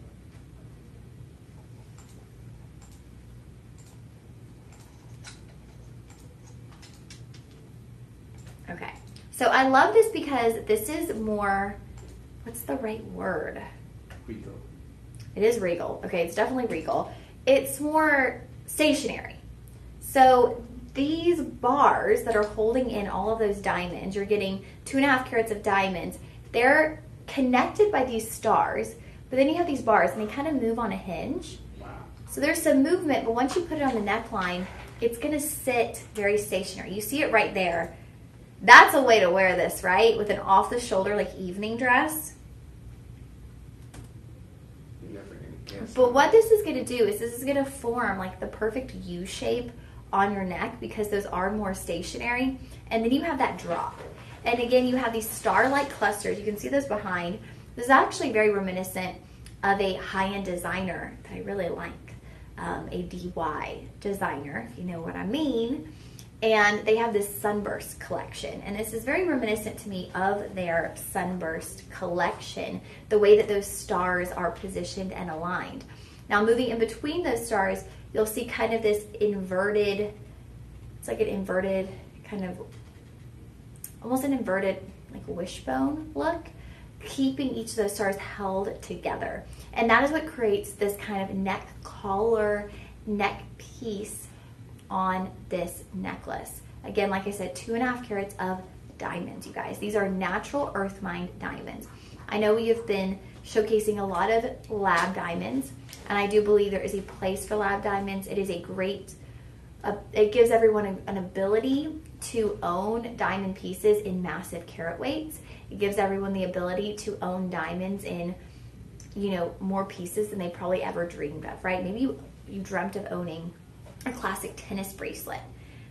Okay, so I love this because this is more, what's the right word? Regal. It is regal. Okay, it's definitely regal. It's more stationary. So these bars that are holding in all of those diamonds, you're getting 2.5 carats of diamonds. They're connected by these stars, but then you have these bars and they kind of move on a hinge. Wow. So there's some movement, but once you put it on the neckline, it's gonna sit very stationary. You see it right there. That's a way to wear this, right? With an off-the-shoulder, like evening dress. You're never gonna guess. But what this is going to do is this is going to form like the perfect U shape on your neck because those are more stationary. And then you have that drop. And again, you have these star-like clusters. You can see those behind. This is actually very reminiscent of a high-end designer that I really like, a DY designer, if you know what I mean. And they have this Sunburst collection. And this is very reminiscent to me of their Sunburst collection, the way that those stars are positioned and aligned. Now moving in between those stars, you'll see kind of this inverted, it's like an inverted kind of, almost an inverted like wishbone look, keeping each of those stars held together. And that is what creates this kind of neck collar, neck piece on this necklace. Again, like I said, 2.5 carats of diamonds, you guys. These are natural earth mined diamonds. I know we have been showcasing a lot of lab diamonds, and I do believe there is a place for lab diamonds. It is a great, it gives everyone an ability to own diamond pieces in massive carat weights. It gives everyone the ability to own diamonds in, you know, more pieces than they probably ever dreamed of, right? Maybe you dreamt of owning a classic tennis bracelet,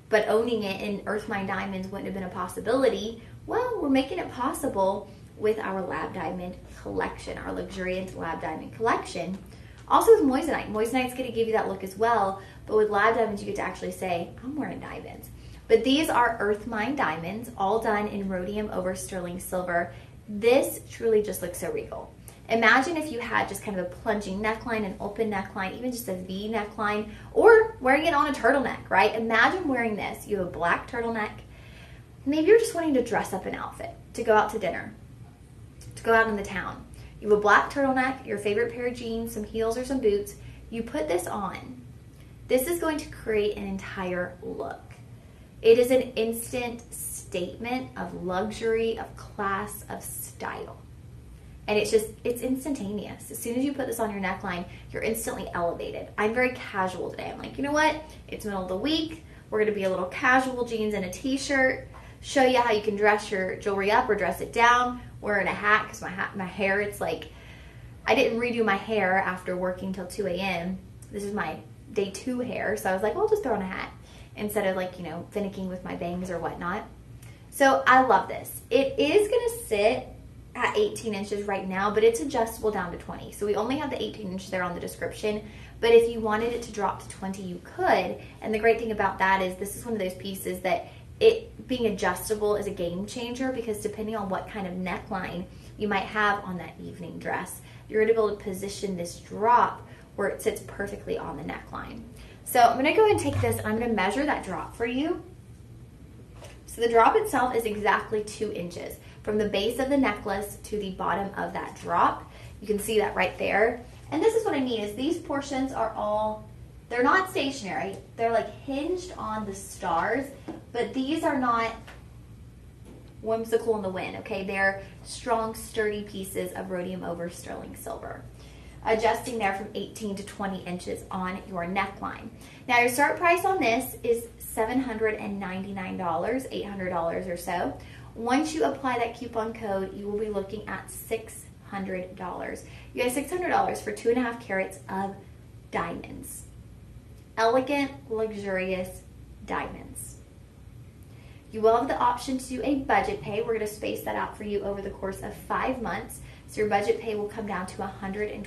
but owning it in Earthmine diamonds wouldn't have been a possibility. Well, we're making it possible with our lab diamond collection, our luxuriant lab diamond collection. Also with moissanite. Moissanite's going to give you that look as well, but with lab diamonds you get to actually say, I'm wearing diamonds. But these are Earthmine diamonds, all done in rhodium over sterling silver. This truly just looks so regal. Imagine if you had just kind of a plunging neckline, an open neckline, even just a V neckline, or wearing it on a turtleneck, right? Imagine wearing this. You have a black turtleneck. Maybe you're just wanting to dress up an outfit to go out to dinner, to go out in the town. You have a black turtleneck, your favorite pair of jeans, some heels or some boots. You put this on. This is going to create an entire look. It is an instant statement of luxury, of class, of style. And it's instantaneous. As soon as you put this on your neckline, you're instantly elevated. I'm very casual today. I'm like, you know what? It's middle of the week. We're going to be a little casual, jeans and a t-shirt. Show you how you can dress your jewelry up or dress it down. Wearing a hat because my hair, it's like, I didn't redo my hair after working till 2 a.m. This is my day 2 hair. So I was like, well, I'll just throw on a hat instead of like, you know, finicking with my bangs or whatnot. So I love this. It is going to sit at 18 inches right now, but it's adjustable down to 20. So we only have the 18 inch there on the description, but if you wanted it to drop to 20, you could. And the great thing about that is this is one of those pieces that it being adjustable is a game changer, because depending on what kind of neckline you might have on that evening dress, you're going to be able to position this drop where it sits perfectly on the neckline. So I'm going to go ahead and take this and I'm going to measure that drop for you. So the drop itself is exactly 2 inches. From the base of the necklace to the bottom of that drop. You can see that right there. And this is what I mean is these portions are all, they're not stationary. They're like hinged on the stars, but these are not whimsical in the wind, okay? They're strong, sturdy pieces of rhodium over sterling silver. Adjusting there from 18 to 20 inches on your neckline. Now your start price on this is $799, $800 or so. Once you apply that coupon code, you will be looking at $600. You have $600 for 2.5 carats of diamonds. Elegant, luxurious diamonds. You will have the option to do a budget pay. We're going to space that out for you over the course of 5 months. So your budget pay will come down to $120.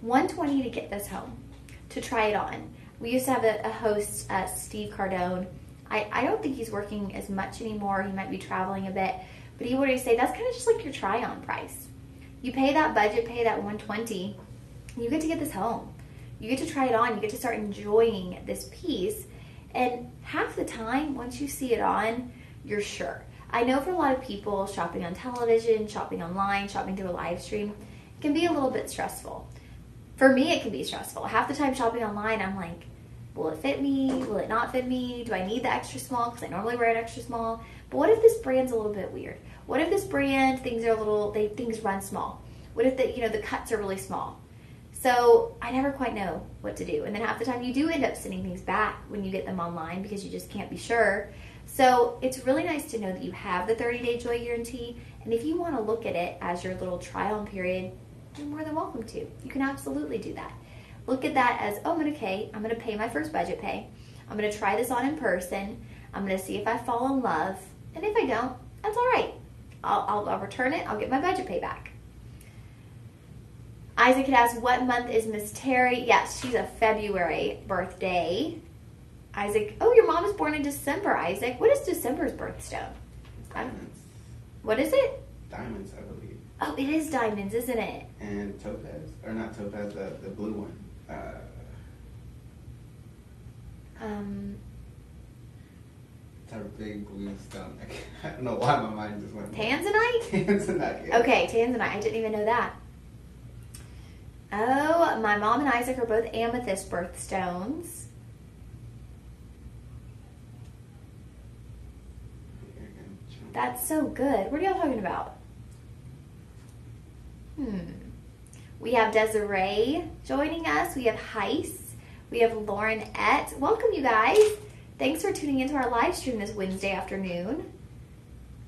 $120 to get this home, to try it on. We used to have a host, Steve Cardone. I don't think he's working as much anymore. He might be traveling a bit. But he would say that's kind of just like your try-on price. You pay that budget, pay that $120, and you get to get this home. You get to try it on. You get to start enjoying this piece. And half the time, once you see it on, you're sure. I know for a lot of people, shopping on television, shopping online, shopping through a live stream, it can be a little bit stressful. For me, it can be stressful. Half the time shopping online, I'm like, will it fit me? Will it not fit me? Do I need the extra small? Because I normally wear an extra small. But what if this brand's a little bit weird? What if this brand, things run small? What if the cuts are really small? So I never quite know what to do. And then half the time you do end up sending things back when you get them online because you just can't be sure. So it's really nice to know that you have the 30-day joy guarantee. And if you want to look at it as your little try-on period, you're more than welcome to. You can absolutely do that. Look at that as, oh, I'm going to pay my first budget pay. I'm going to try this on in person. I'm going to see if I fall in love. And if I don't, that's all right. I'll return it. I'll get my budget pay back. Isaac had asked, what month is Miss Terry? Yes, she's a February birthday. Isaac, oh, your mom is born in December, Isaac. What is December's birthstone? Diamonds. What is it? Diamonds, I believe. Oh, it is diamonds, isn't it? And topaz, or not topaz, the blue one. It's a big blue stone. I don't know why my mind just went. Tanzanite? Tanzanite. Yeah. Okay, Tanzanite. I didn't even know that. Oh, my mom and Isaac are both amethyst birthstones. That's so good. What are y'all talking about? We have Desiree joining us. We have Heiss. We have Lauren Et. Welcome, you guys. Thanks for tuning into our live stream this Wednesday afternoon.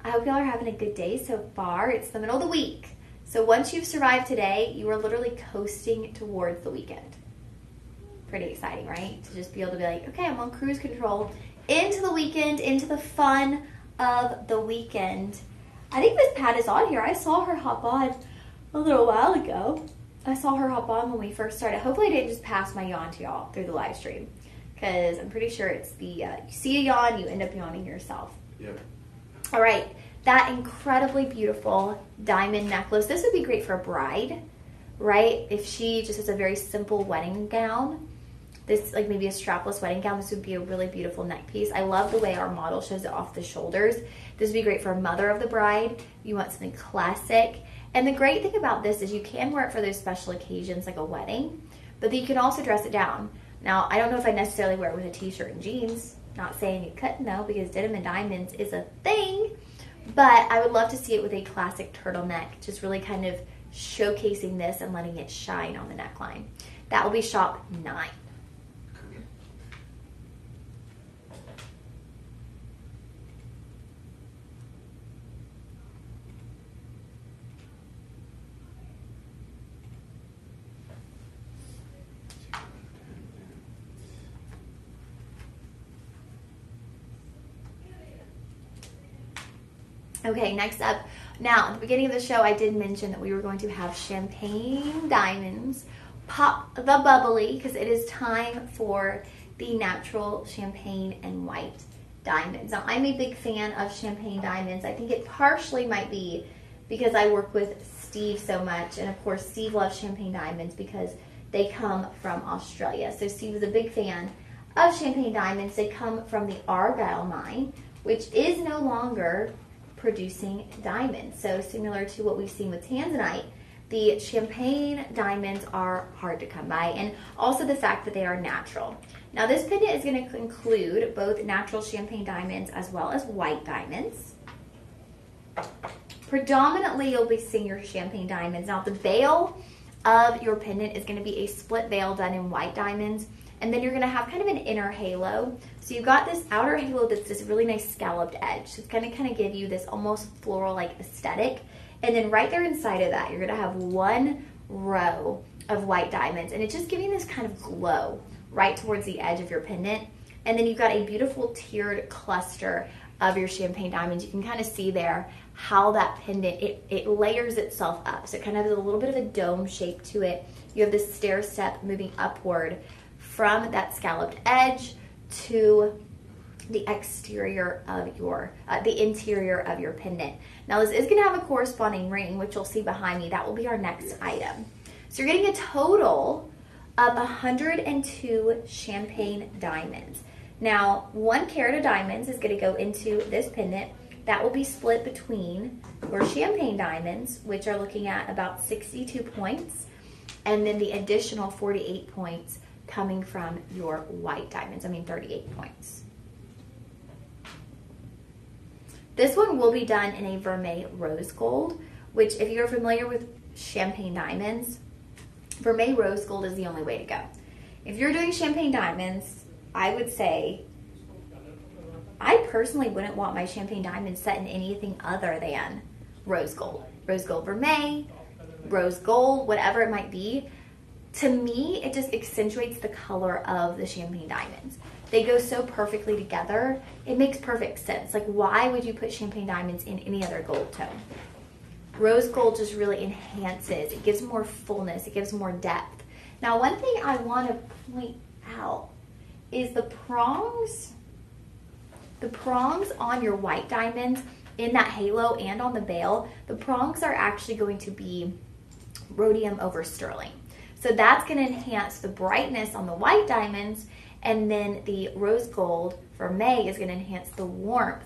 I hope y'all are having a good day so far. It's the middle of the week. So once you've survived today, you are literally coasting towards the weekend. Pretty exciting, right? To just be able to be like, okay, I'm on cruise control into the weekend, into the fun of the weekend. I think Miss Pat is on here. I saw her hop on a little while ago. I saw her hop on when we first started. Hopefully I didn't just pass my yawn to y'all through the live stream, because I'm pretty sure it's the, you see a yawn, you end up yawning yourself. Yep. All right, that incredibly beautiful diamond necklace. This would be great for a bride, right? If she just has a very simple wedding gown, this, like maybe a strapless wedding gown, this would be a really beautiful neck piece. I love the way our model shows it off the shoulders. This would be great for a mother of the bride. You want something classic. And the great thing about this is you can wear it for those special occasions like a wedding, but then you can also dress it down. Now, I don't know if I necessarily wear it with a t-shirt and jeans. Not saying you couldn't though, because denim and diamonds is a thing, but I would love to see it with a classic turtleneck, just really kind of showcasing this and letting it shine on the neckline. That will be shop 9. Okay, next up. Now, at the beginning of the show, I did mention that we were going to have champagne diamonds. Pop the bubbly, because it is time for the natural champagne and white diamonds. Now, I'm a big fan of champagne diamonds. I think it partially might be because I work with Steve so much. And of course, Steve loves champagne diamonds because they come from Australia. So Steve is a big fan of champagne diamonds. They come from the Argyle mine, which is no longer producing diamonds. So similar to what we've seen with tanzanite, the champagne diamonds are hard to come by, and also the fact that they are natural. Now this pendant is going to include both natural champagne diamonds as well as white diamonds. Predominantly you'll be seeing your champagne diamonds. Now the bail of your pendant is going to be a split bail done in white diamonds, and then you're going to have kind of an inner halo. So you've got this outer halo that's this really nice scalloped edge. So it's going to kind of give you this almost floral-like aesthetic. And then right there inside of that, you're going to have one row of white diamonds. And it's just giving this kind of glow right towards the edge of your pendant. And then you've got a beautiful tiered cluster of your champagne diamonds. You can kind of see there how that pendant, it layers itself up. So it kind of has a little bit of a dome shape to it. You have this stair step moving upward from that scalloped edge to the exterior of your, the interior of your pendant. Now this is going to have a corresponding ring, which you'll see behind me. That will be our next item. So you're getting a total of 102 champagne diamonds. Now 1 carat of diamonds is going to go into this pendant. That will be split between your champagne diamonds, which are looking at about 62 points, and then the additional 48 points coming from your white diamonds. 38 points. This one will be done in a Vermeil rose gold, which if you're familiar with champagne diamonds, Vermeil rose gold is the only way to go. If you're doing champagne diamonds, I would say, I personally wouldn't want my champagne diamonds set in anything other than rose gold. Rose gold Vermeil, rose gold, whatever it might be. To me, it just accentuates the color of the champagne diamonds. They go so perfectly together. It makes perfect sense. Like, why would you put champagne diamonds in any other gold tone? Rose gold just really enhances. It gives more fullness. It gives more depth. Now, one thing I want to point out is the prongs. The prongs on your white diamonds in that halo and on the bail, the prongs are actually going to be rhodium over sterling. So that's going to enhance the brightness on the white diamonds, and then the rose gold Vermeil is going to enhance the warmth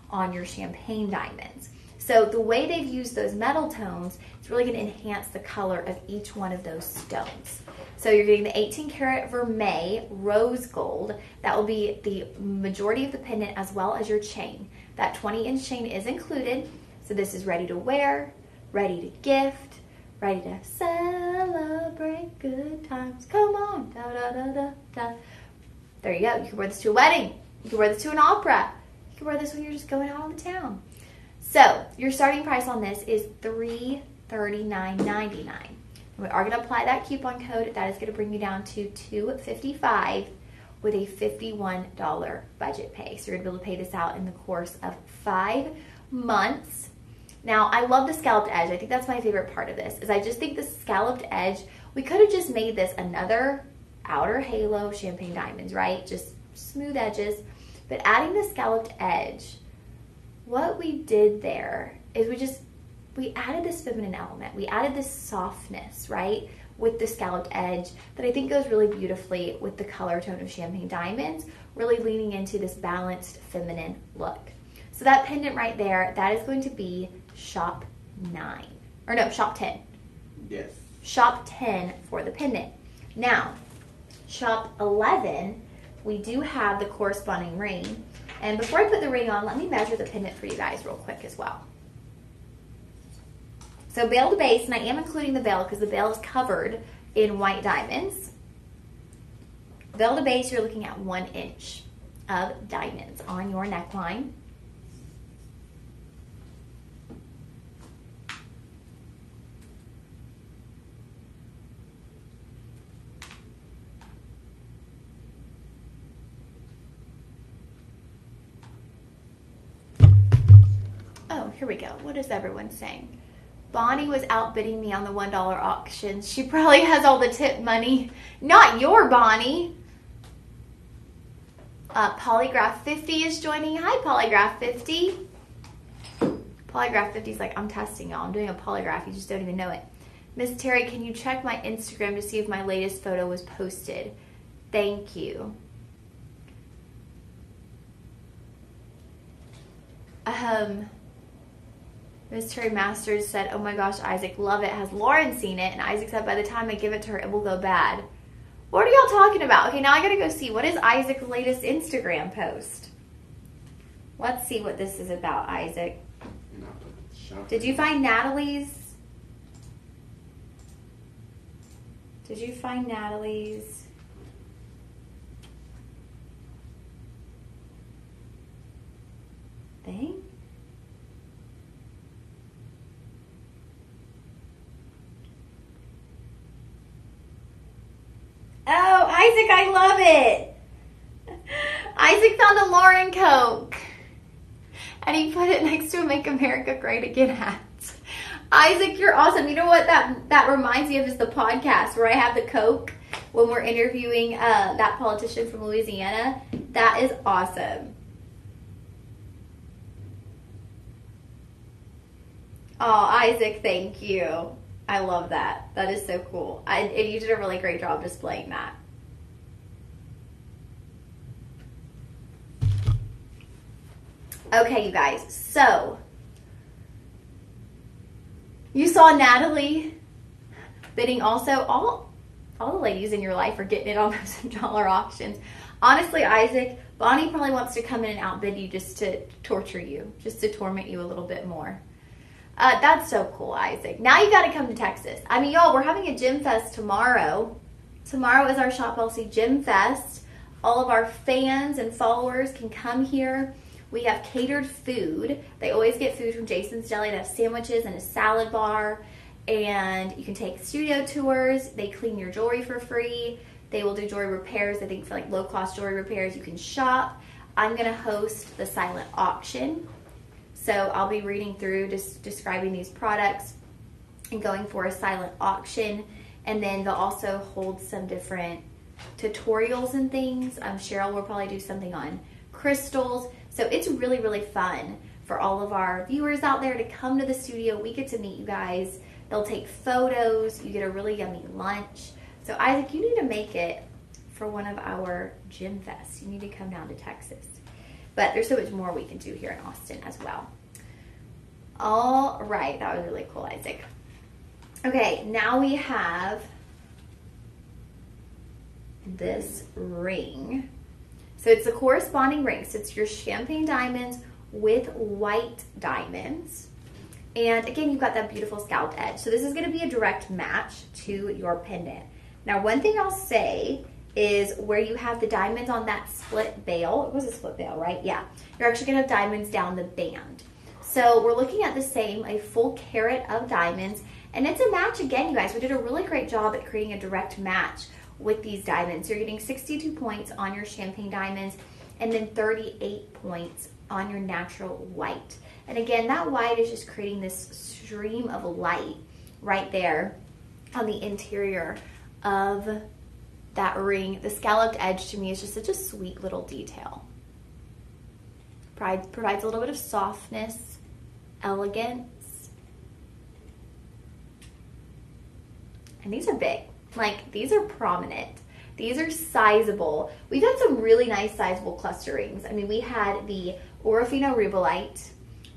on your champagne diamonds. So the way they've used those metal tones, it's really going to enhance the color of each one of those stones. So you're getting the 18 karat Vermeil rose gold. That will be the majority of the pendant as well as your chain. That 20-inch chain is included. So this is ready to wear, ready to gift, Ready to celebrate good times. Come on. Da, da, da, da, da. There you go. You can wear this to a wedding. You can wear this to an opera. You can wear this when you're just going out on the town. So your starting price on this is $339.99. We are going to apply that coupon code. That is going to bring you down to $255 with a $51 budget pay. So you're going to be able to pay this out in the course of 5 months. Now, I love the scalloped edge. I think that's my favorite part of this, is I just think the scalloped edge, we could have just made this another outer halo champagne diamonds, right? Just smooth edges. But adding the scalloped edge, what we did there is we added this feminine element. We added this softness, right, with the scalloped edge that I think goes really beautifully with the color tone of champagne diamonds, really leaning into this balanced feminine look. So that pendant right there, that is going to be shop 9. Or no, shop 10. Yes. Shop 10 for the pendant. Now, shop 11, we do have the corresponding ring. And before I put the ring on, let me measure the pendant for you guys real quick as well. So veil to base, and I am including the veil because the veil is covered in white diamonds. Veil to base, you're looking at 1 inch of diamonds on your neckline. Oh, here we go. What is everyone saying? Bonnie was outbidding me on the $1 auctions. She probably has all the tip money. Not your Bonnie. Polygraph 50 is joining. Hi, Polygraph 50. Polygraph 50 is like, I'm testing y'all. I'm doing a polygraph. You just don't even know it. Miss Terry, can you check my Instagram to see if my latest photo was posted? Thank you. Miss Terry Masters said, oh my gosh, Isaac, love it. Has Lauren seen it? And Isaac said, by the time I give it to her, it will go bad. What are y'all talking about? Okay, now I gotta go see. What is Isaac's latest Instagram post? Let's see what this is about, Isaac. Did you find Natalie's? Did you find Natalie's? Thing? Oh, Isaac, I love it. Isaac found a Lauren Coke. And he put it next to a Make America Great Again hat. Isaac, you're awesome. You know what that reminds me of is the podcast where I have the Coke when we're interviewing that politician from Louisiana. That is awesome. Oh, Isaac, thank you. I love that. That is so cool. And you did a really great job displaying that. Okay, you guys. So, you saw Natalie bidding also. All the ladies in your life are getting it on those dollar auctions. Honestly, Isaac, Bonnie probably wants to come in and outbid you just to torture you, just to torment you a little bit more. That's so cool, Isaac. Now you got to come to Texas. I mean, y'all, we're having a Gym Fest tomorrow. Tomorrow is our Shop LC Gym Fest. All of our fans and followers can come here. We have catered food. They always get food from Jason's Deli. They have sandwiches and a salad bar. And you can take studio tours. They clean your jewelry for free. They will do jewelry repairs. I think for like low-cost jewelry repairs, you can shop. I'm going to host the silent auction. So I'll be reading through, just describing these products and going for a silent auction. And then they'll also hold some different tutorials and things. Cheryl will probably do something on crystals. So it's really, really fun for all of our viewers out there to come to the studio. We get to meet you guys. They'll take photos. You get a really yummy lunch. So Isaac, you need to make it for one of our Gym Fests. You need to come down to Texas. But there's so much more we can do here in Austin as well. All right, that was really cool, Isaac. Okay, now we have this ring. So it's the corresponding ring. So it's your champagne diamonds with white diamonds. And again, you've got that beautiful scalloped edge. So this is going to be a direct match to your pendant. Now, one thing I'll say is where you have the diamonds on that split bail. It was a split bail, right? Yeah. You're actually going to have diamonds down the band. So we're looking at the same, a full carat of diamonds. And it's a match again, you guys. We did a really great job at creating a direct match with these diamonds. So you're getting 62 points on your champagne diamonds and then 38 points on your natural white. And again, that white is just creating this stream of light right there on the interior of that ring. The scalloped edge to me is just such a sweet little detail. Provides a little bit of softness, elegance. And these are big. Like, these are prominent. These are sizable. We've had some really nice sizable cluster rings. I mean, we had the Orofino Rubellite,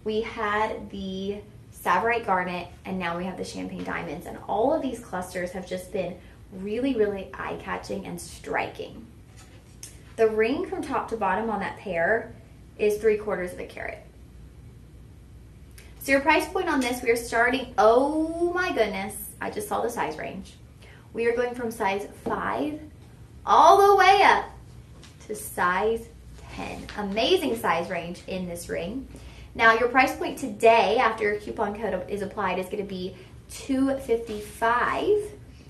we had the Tsavorite Garnet, and now we have the Champagne Diamonds. And all of these clusters have just been really, really eye-catching and striking. The ring from top to bottom on that pair is 3/4 of a carat. So your price point on this, we are starting, oh my goodness, I just saw the size range. We are going from size 5 all the way up to size 10. Amazing size range in this ring. Now your price point today, after your coupon code is applied, is going to be $255,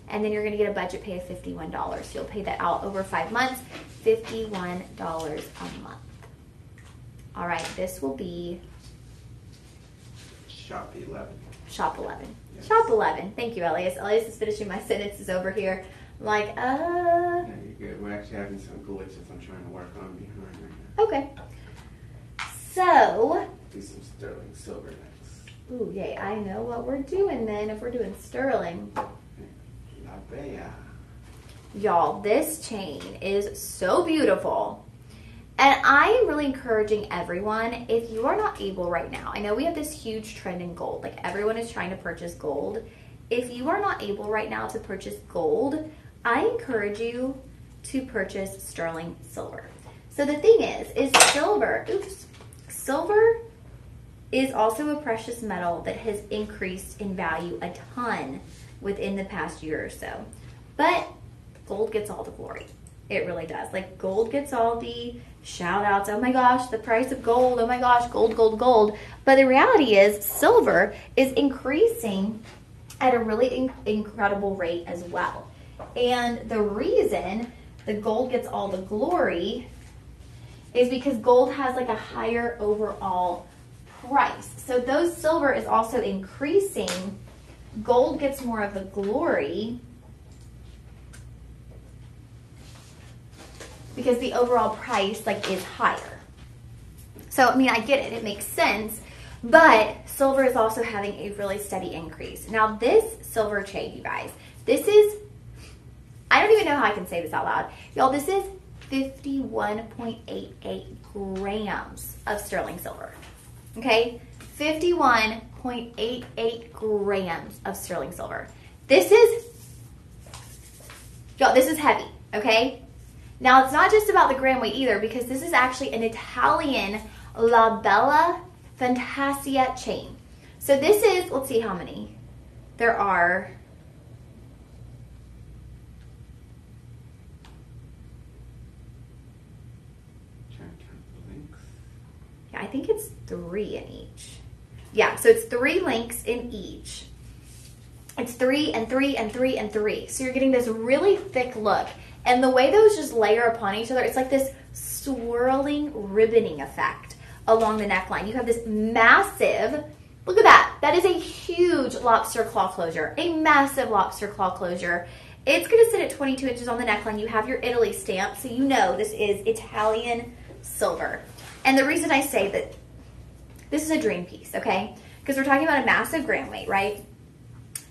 and then you're going to get a budget pay of $51. So you'll pay that out over 5 months, $51 a month. All right, this will be Shop 11. Shop 11. Yes. Shop 11. Thank you, Elias. Elias is finishing my sentences over here. I'm like, Yeah, you're good. We're actually having some glitches I'm trying to work on behind right now. Okay. So, Do some sterling silver next. ooh, yay, I know what we're doing then if we're doing sterling. La Bella. Y'all, this chain is so beautiful. And I am really encouraging everyone, if you are not able right now, I know we have this huge trend in gold, like everyone is trying to purchase gold. If you are not able right now to purchase gold, I encourage you to purchase sterling silver. So the thing is silver is also a precious metal that has increased in value a ton within the past year or so. But gold gets all the glory. It really does. Like, gold gets all the shout outs. Oh my gosh, the price of gold. Oh my gosh, gold, gold, gold. But the reality is silver is increasing at a really incredible rate as well. And the reason the gold gets all the glory is because gold has like a higher overall price. So though silver is also increasing, gold gets more of the glory because the overall price like is higher. So, I mean, I get it. It makes sense. But silver is also having a really steady increase. Now, this silver chain, you guys, this is, I don't even know how I can say this out loud. Y'all, this is 51.88 grams of sterling silver. Okay? 51.88 grams of sterling silver. This is, y'all, this is heavy, okay? Now, it's not just about the gram weight either, because this is actually an Italian La Bella Fantasia chain. So this is, let's see how many. There are, Trying to count the links. yeah, I think it's 3 in each. Yeah, so it's 3 links in each. It's 3 and 3 and 3 and 3. So you're getting this really thick look. And the way those just layer upon each other, it's like this swirling ribboning effect along the neckline. You have this massive, look at that. That is a huge lobster claw closure, a massive lobster claw closure. It's going to sit at 22 inches on the neckline. You have your Italy stamp, so you know this is Italian silver. And the reason I say that this is a dream piece, okay? Because we're talking about a massive gram weight, right?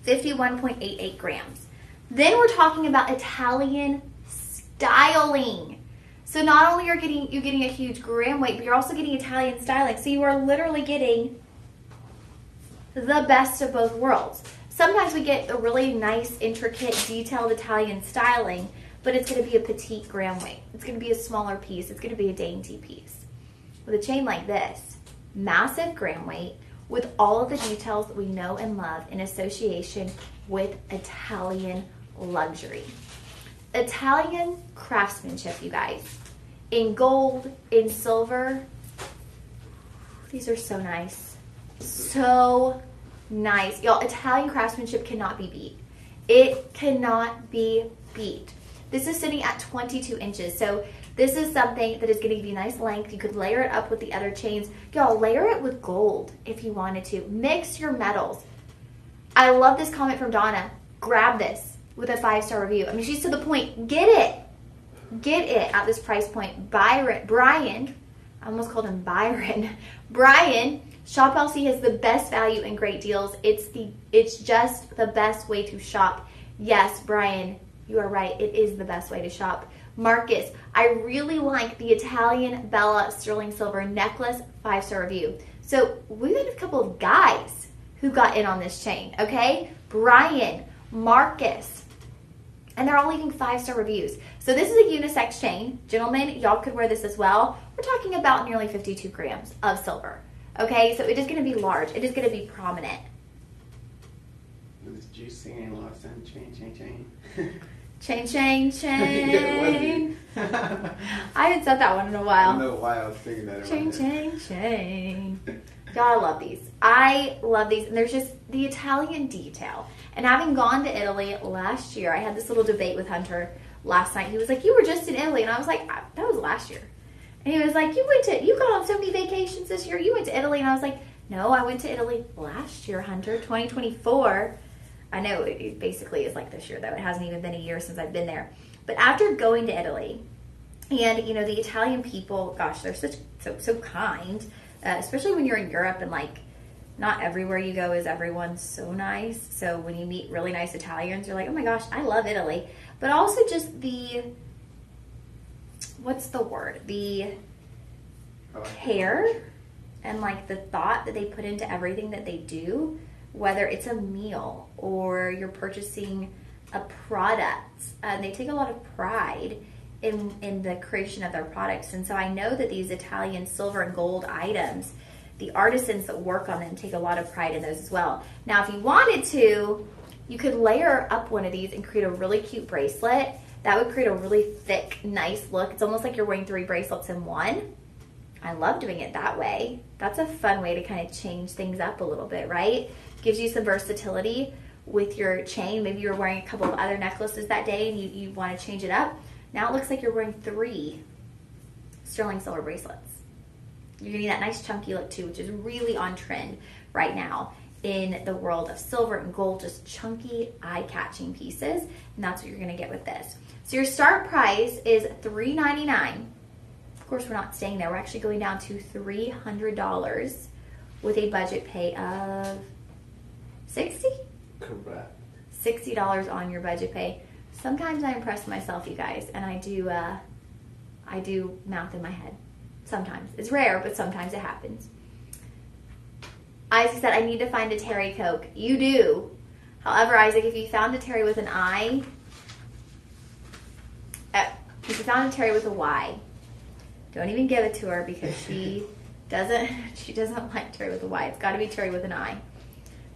51.88 grams. Then we're talking about Italian styling. So not only are you getting a huge gram weight, but you're also getting Italian styling. So you are literally getting the best of both worlds. Sometimes we get a really nice, intricate, detailed Italian styling, but it's going to be a petite gram weight. It's going to be a smaller piece. It's going to be a dainty piece. With a chain like this, massive gram weight, with all of the details that we know and love in association with Italian luxury. Italian craftsmanship, you guys. In gold, in silver. These are so nice. So nice. Y'all, Italian craftsmanship cannot be beat. It cannot be beat. This is sitting at 22 inches. So this is something that is going to give you nice length. You could layer it up with the other chains. Y'all, layer it with gold if you wanted to. Mix your metals. I love this comment from Donna. Grab this with a 5-star review. I mean, she's to the point. Get it. Get it at this price point. Brian, I almost called him Byron. Brian, Shop LC has the best value and great deals. It's just the best way to shop. Yes, Brian, you are right. It is the best way to shop. Marcus, I really like the Italian Bella sterling silver necklace, 5-star review. So we got a couple of guys who got in on this chain, okay? Brian, Marcus, and they're all leaving 5-star reviews. So this is a unisex chain. Gentlemen, y'all could wear this as well. We're talking about nearly 52 grams of silver. Okay, so it is going to be large. It is going to be prominent. It was juicy and lost on chain. Chain, chain, chain. Yeah, I haven't said that one in a while. I don't know why I was thinking that. Chain, chain, chain. Y'all, I love these. I love these. And there's just the Italian detail. And having gone to Italy last year, I had this little debate with Hunter last night. He was like, you were just in Italy. And I was like, that was last year. And he was like, you got on so many vacations this year. You went to Italy. And I was like, no, I went to Italy last year, Hunter, 2024. I know it basically is like this year, though. It hasn't even been a year since I've been there. But after going to Italy, and, you know, the Italian people, gosh, they're so kind, especially when you're in Europe and, like, not everywhere you go is everyone so nice. So when you meet really nice Italians, you're like, oh, my gosh, I love Italy. But also just the, what's the word? The care and, like, the thought that they put into everything that they do, whether it's a meal or you're purchasing a product. They take a lot of pride in the creation of their products. And so I know that these Italian silver and gold items, the artisans that work on them take a lot of pride in those as well. Now, if you wanted to, you could layer up one of these and create a really cute bracelet. That would create a really thick, nice look. It's almost like you're wearing 3 bracelets in one. I love doing it that way. That's a fun way to kind of change things up a little bit, right? Gives you some versatility with your chain. Maybe you were wearing a couple of other necklaces that day and you want to change it up. Now it looks like you're wearing 3 sterling silver bracelets. You're getting that nice chunky look too, which is really on trend right now in the world of silver and gold, just chunky, eye-catching pieces. And that's what you're going to get with this. So your start price is $399. Of course, we're not staying there. We're actually going down to $300 with a budget pay of $60? Correct. $60 on your budget pay. Sometimes I impress myself, you guys, and I do math in my head. Sometimes. It's rare, but sometimes it happens. Isaac said, I need to find a Terry Coke. You do. However, Isaac, if you found a Terry with an I, if you found a Terry with a Y, don't even give it to her because she doesn't like Terry with a Y. It's got to be Terry with an I.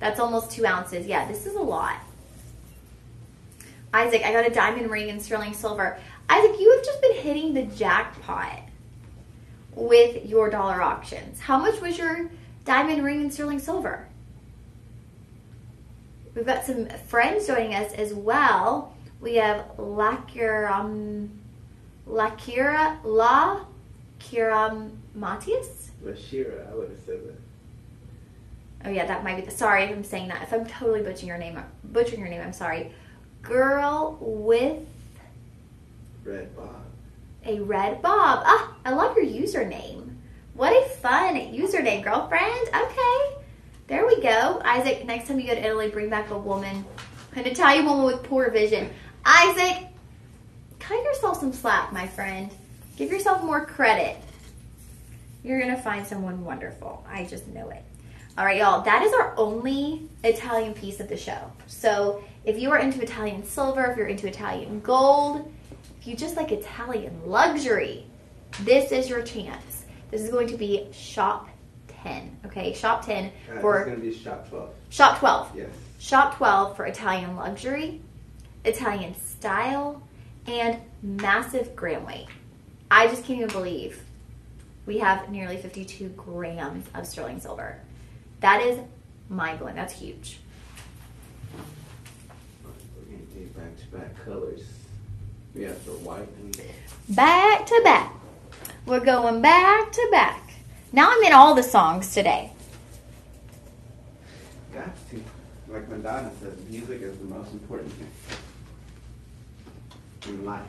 That's almost 2 ounces. Yeah, this is a lot. Isaac, I got a diamond ring in sterling silver. Isaac, you have just been hitting the jackpot with your dollar auctions. How much was your diamond ring in sterling silver? We've got some friends joining us as well. We have Lakira Matias? Rashira, I would have said that. Oh yeah, that might be sorry if I'm saying that. If I'm totally butchering your name, I'm sorry. Girl with Red Bob. A red bob. Ah, I love your username. What a fun username, girlfriend. Okay, there we go. Isaac, next time you go to Italy, bring back an Italian woman with poor vision. Isaac, cut yourself some slack, my friend. Give yourself more credit. You're going to find someone wonderful. I just know it. All right, y'all, that is our only Italian piece of the show. So if you are into Italian silver, if you're into Italian gold, if you just like Italian luxury, this is your chance. This is going to be shop 10. Okay, shop 10 It's for going to be shop 12. shop 12. Yes. Shop 12 for Italian luxury, Italian style, and massive gram weight. I just can't even believe we have nearly 52 grams of sterling silver. That is mind-blowing. That's huge. We're going to do back-to-back colors. We have the white and Back to back. We're going back to back. Now I'm in all the songs today. got to. Like Madonna says, music is the most important thing in life.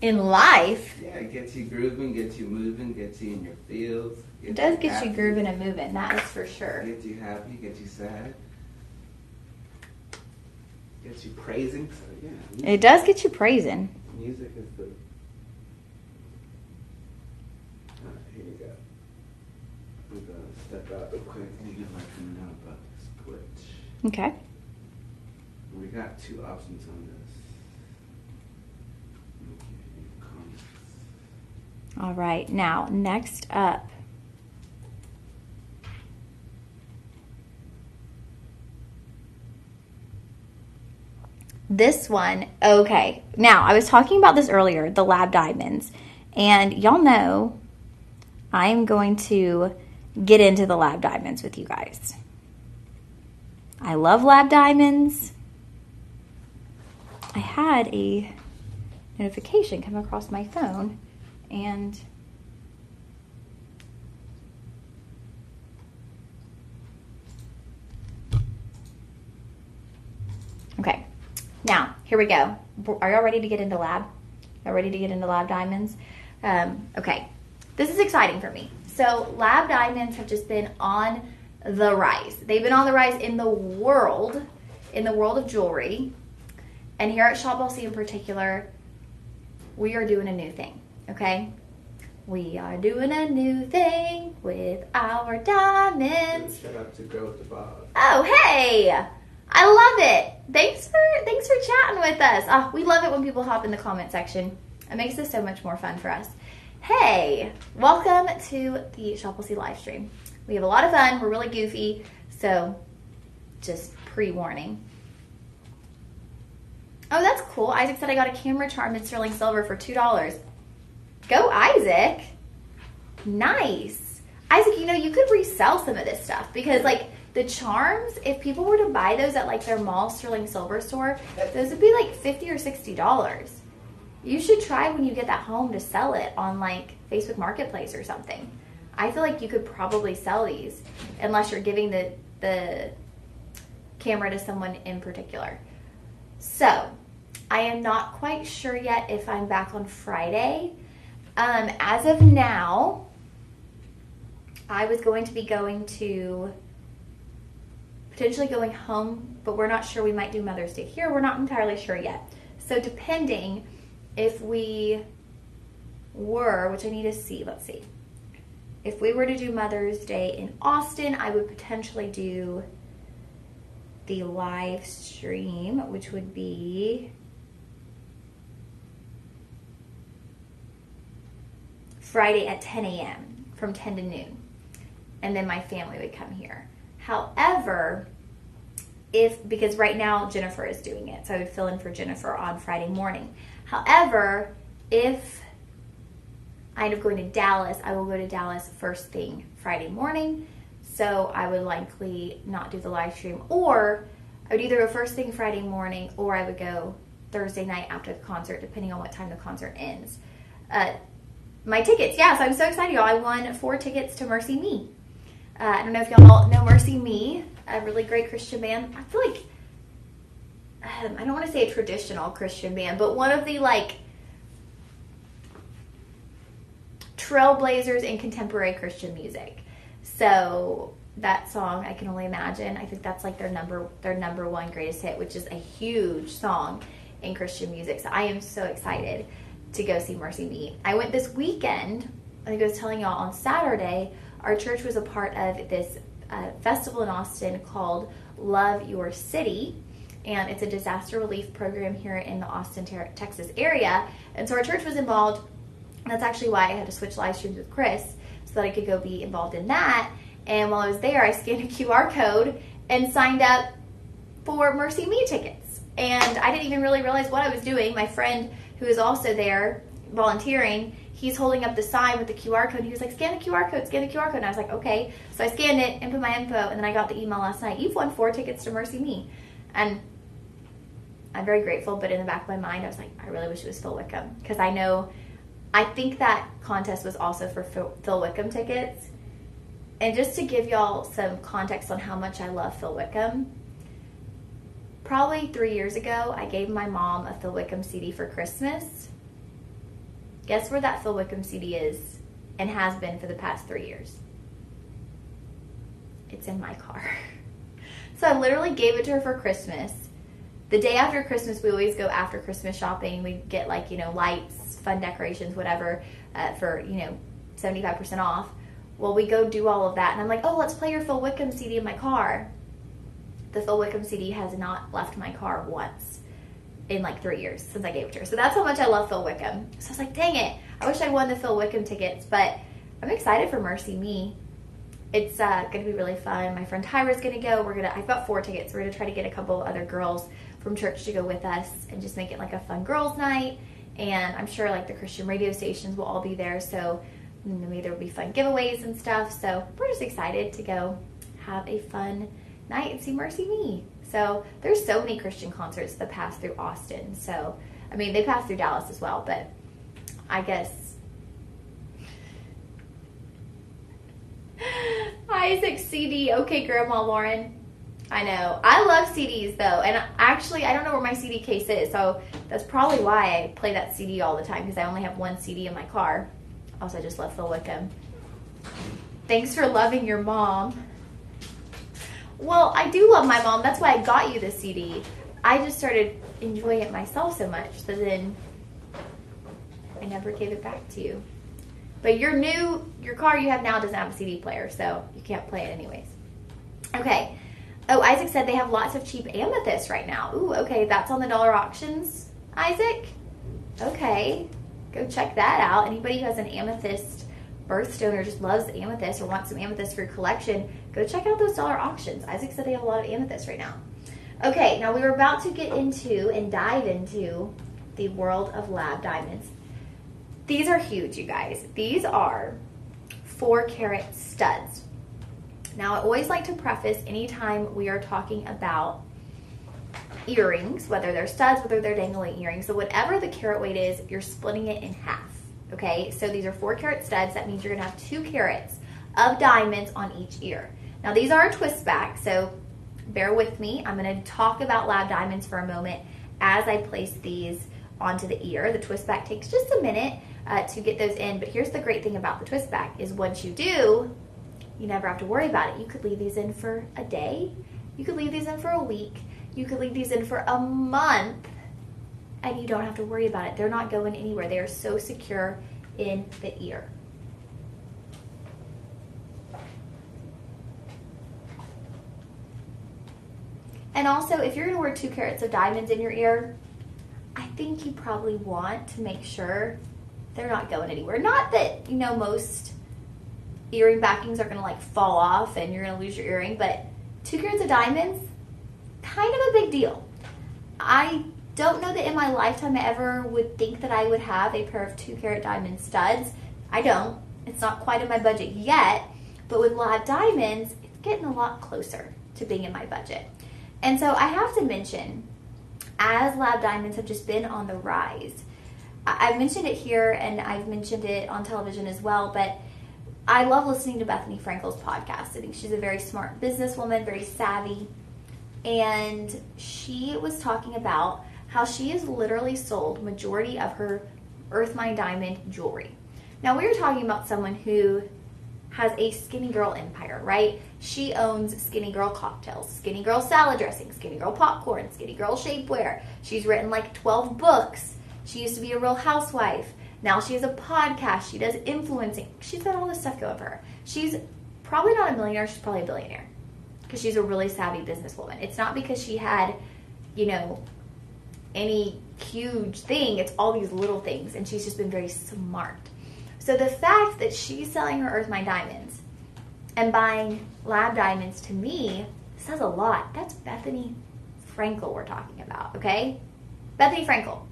In life, Yeah, it gets you grooving, gets you moving, gets you in your feels. it does get you grooving and moving, that is for sure. Gets you happy, gets you sad. Gets you praising. So yeah, It does get you praising. music is the... Here you go. I'm going to step out real quick and you let them know about this glitch. Okay. We got two options on this. Okay, comments. All right, now next up. This one, okay. Now, I was talking about this earlier, the lab diamonds. And y'all know I'm going to get into the lab diamonds with you guys. I love lab diamonds. I had a notification come across my phone and okay. Now, here we go. Are y'all ready to get into lab? Y'all ready to get into lab diamonds? Okay, this is exciting for me. So lab diamonds have just been on the rise. They've been on the rise in the world of jewelry. And here at Shop LC in particular, we are doing a new thing, okay? We are doing a new thing with our diamonds. Shout out to Girl with the Bob. Oh, hey! I love it. Thanks for chatting with us. Oh, we love it when people hop in the comment section. It makes this so much more fun for us. Hey, welcome to the Shop LC live stream. We have a lot of fun. We're really goofy, so just pre-warning. Oh, that's cool. Isaac said I got a camera charm in sterling silver for $2. Go, Isaac. Nice. Isaac, you know, you could resell some of this stuff because, like, the charms, if people were to buy those at, like, their mall sterling silver store, those would be, like, $50 or $60. You should try when you get that home to sell it on, like, Facebook Marketplace or something. I feel like you could probably sell these unless you're giving the camera to someone in particular. So, I am not quite sure yet if I'm back on Friday. As of now, I was going to be potentially going home, but we're not sure. We might do Mother's Day here. We're not entirely sure yet. So depending if we were, which I need to see, let's see. If we were to do Mother's Day in Austin, I would potentially do the live stream, which would be Friday at 10 a.m. from 10 to noon. And then my family would come here. However, because right now Jennifer is doing it, so I would fill in for Jennifer on Friday morning. However, if I end up going to Dallas, I will go to Dallas first thing Friday morning. So I would likely not do the live stream, or I would either go first thing Friday morning, or I would go Thursday night after the concert, depending on what time the concert ends. My tickets, yeah, so I'm so excited, y'all. I won 4 tickets to Mercy Me. I don't know if y'all know Mercy Me, a really great Christian band. I feel like, I don't want to say a traditional Christian band, but one of the, like, trailblazers in contemporary Christian music. So that song, I Can Only Imagine, I think that's like their number one greatest hit, which is a huge song in Christian music. So I am so excited to go see Mercy Me. I went this weekend. I think I was telling y'all on Saturday, our church was a part of this festival in Austin called Love Your City. And it's a disaster relief program here in the Austin, Texas area. And so our church was involved. And that's actually why I had to switch live streams with Chris, so that I could go be involved in that. And while I was there, I scanned a QR code and signed up for Mercy Me tickets. And I didn't even really realize what I was doing. My friend who was also there volunteering, he's holding up the sign with the QR code. He was like, scan the QR code, scan the QR code. And I was like, okay. So I scanned it, input my info, and then I got the email last night. You've won 4 tickets to Mercy Me. And I'm very grateful, but in the back of my mind, I was like, I really wish it was Phil Wickham. Because I think that contest was also for Phil Wickham tickets. And just to give y'all some context on how much I love Phil Wickham, probably 3 years ago, I gave my mom a Phil Wickham CD for Christmas. Guess where that Phil Wickham CD is and has been for the past 3 years? It's in my car. So I literally gave it to her for Christmas. The day after Christmas, we always go after Christmas shopping. We get like, lights, fun decorations, whatever, for, 75% off. Well, we go do all of that. And I'm like, oh, let's play your Phil Wickham CD in my car. The Phil Wickham CD has not left my car once in like 3 years since I gave it to her. So that's how much I love Phil Wickham. So I was like, dang it. I wish I'd won the Phil Wickham tickets, but I'm excited for Mercy Me. It's going to be really fun. My friend Tyra's going to go. I've got 4 tickets. We're going to try to get a couple of other girls from church to go with us and just make it like a fun girls' night. And I'm sure like the Christian radio stations will all be there. So maybe there will be fun giveaways and stuff. So we're just excited to go have a fun night and see Mercy Me. So there's so many Christian concerts that pass through Austin. So, they pass through Dallas as well, but I guess Isaac CD. Okay, Grandma Lauren. I know. I love CDs though. And actually, I don't know where my CD case is. So that's probably why I play that CD all the time, because I only have 1 CD in my car. Also, I just love Phil Wickham. Thanks for loving your mom. Well, I do love my mom. That's why I got you the CD. I just started enjoying it myself so much. So then I never gave it back to you. But your car you have now doesn't have a CD player, so you can't play it anyways. Okay. Oh, Isaac said they have lots of cheap amethyst right now. Ooh, okay. That's on the dollar auctions, Isaac? Okay. Go check that out. Anybody who has an amethyst birthstone or just loves amethyst or wants some amethyst for your collection, go check out those dollar auctions. Isaac said they have a lot of amethyst right now. Okay, now we were about to get into and dive into the world of lab diamonds. These are huge, you guys. These are 4-carat studs. Now, I always like to preface anytime we are talking about earrings, whether they're studs, whether they're dangling earrings. So whatever the carat weight is, you're splitting it in half. Okay, so these are 4-carat studs. That means you're gonna have 2 carats of diamonds on each ear. Now these are a twist back, so bear with me. I'm gonna talk about lab diamonds for a moment as I place these onto the ear. The twist back takes just a minute to get those in, but here's the great thing about the twist back is once you do, you never have to worry about it. You could leave these in for a day. You could leave these in for a week. You could leave these in for a month, and you don't have to worry about it. They're not going anywhere. They are so secure in the ear. And also, if you're going to wear 2 carats of diamonds in your ear, I think you probably want to make sure they're not going anywhere. Not that, most earring backings are going to like fall off and you're going to lose your earring, but 2 carats of diamonds, kind of a big deal. I don't know that in my lifetime I ever would think that I would have a pair of 2-carat diamond studs. I don't. It's not quite in my budget yet, but with lab diamonds, it's getting a lot closer to being in my budget. And so I have to mention, as lab diamonds have just been on the rise, I've mentioned it here and I've mentioned it on television as well, but I love listening to Bethany Frankel's podcast. I think she's a very smart businesswoman, very savvy, and she was talking about how she has literally sold majority of her Earth Mine Diamond jewelry. Now, we were talking about someone who has a Skinny Girl empire, right? She owns Skinny Girl cocktails, Skinny Girl salad dressing, Skinny Girl popcorn, Skinny Girl shapewear. She's written like 12 books. She used to be a Real Housewife. Now she has a podcast. She does influencing. She's got all this stuff going for her. She's probably not a millionaire. She's probably a billionaire because she's a really savvy businesswoman. It's not because she had, any huge thing. It's all these little things, and she's just been very smart. So the fact that she's selling her Earth Mine diamonds and buying lab diamonds, to me says a lot. That's Bethany Frankel we're talking about, okay? Bethany Frankel.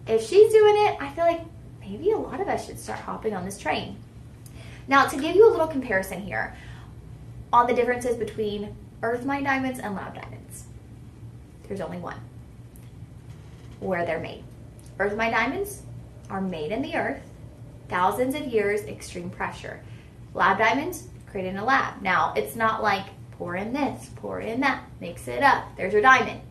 If she's doing it, I feel like maybe a lot of us should start hopping on this train. Now, to give you a little comparison here on the differences between Earth Mine diamonds and lab diamonds, there's only one. Where they're made. Earth Mine diamonds are made in the earth, thousands of years, extreme pressure. Lab diamonds created in a lab. Now, it's not like pour in this, pour in that, mix it up, there's your diamond.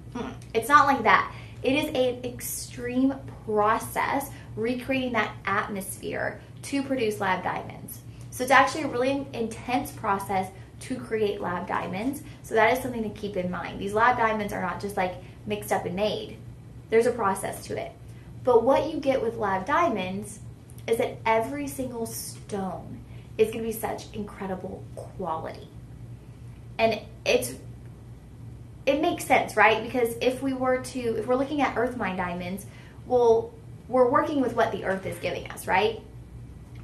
It's not like that. It is an extreme process recreating that atmosphere to produce lab diamonds. So it's actually a really intense process to create lab diamonds. So that is something to keep in mind. These lab diamonds are not just like mixed up and made. There's a process to it. But what you get with lab diamonds is that every single stone is going to be such incredible quality. And it makes sense, right? Because if we're looking at Earth Mine diamonds, well, we're working with what the earth is giving us, right?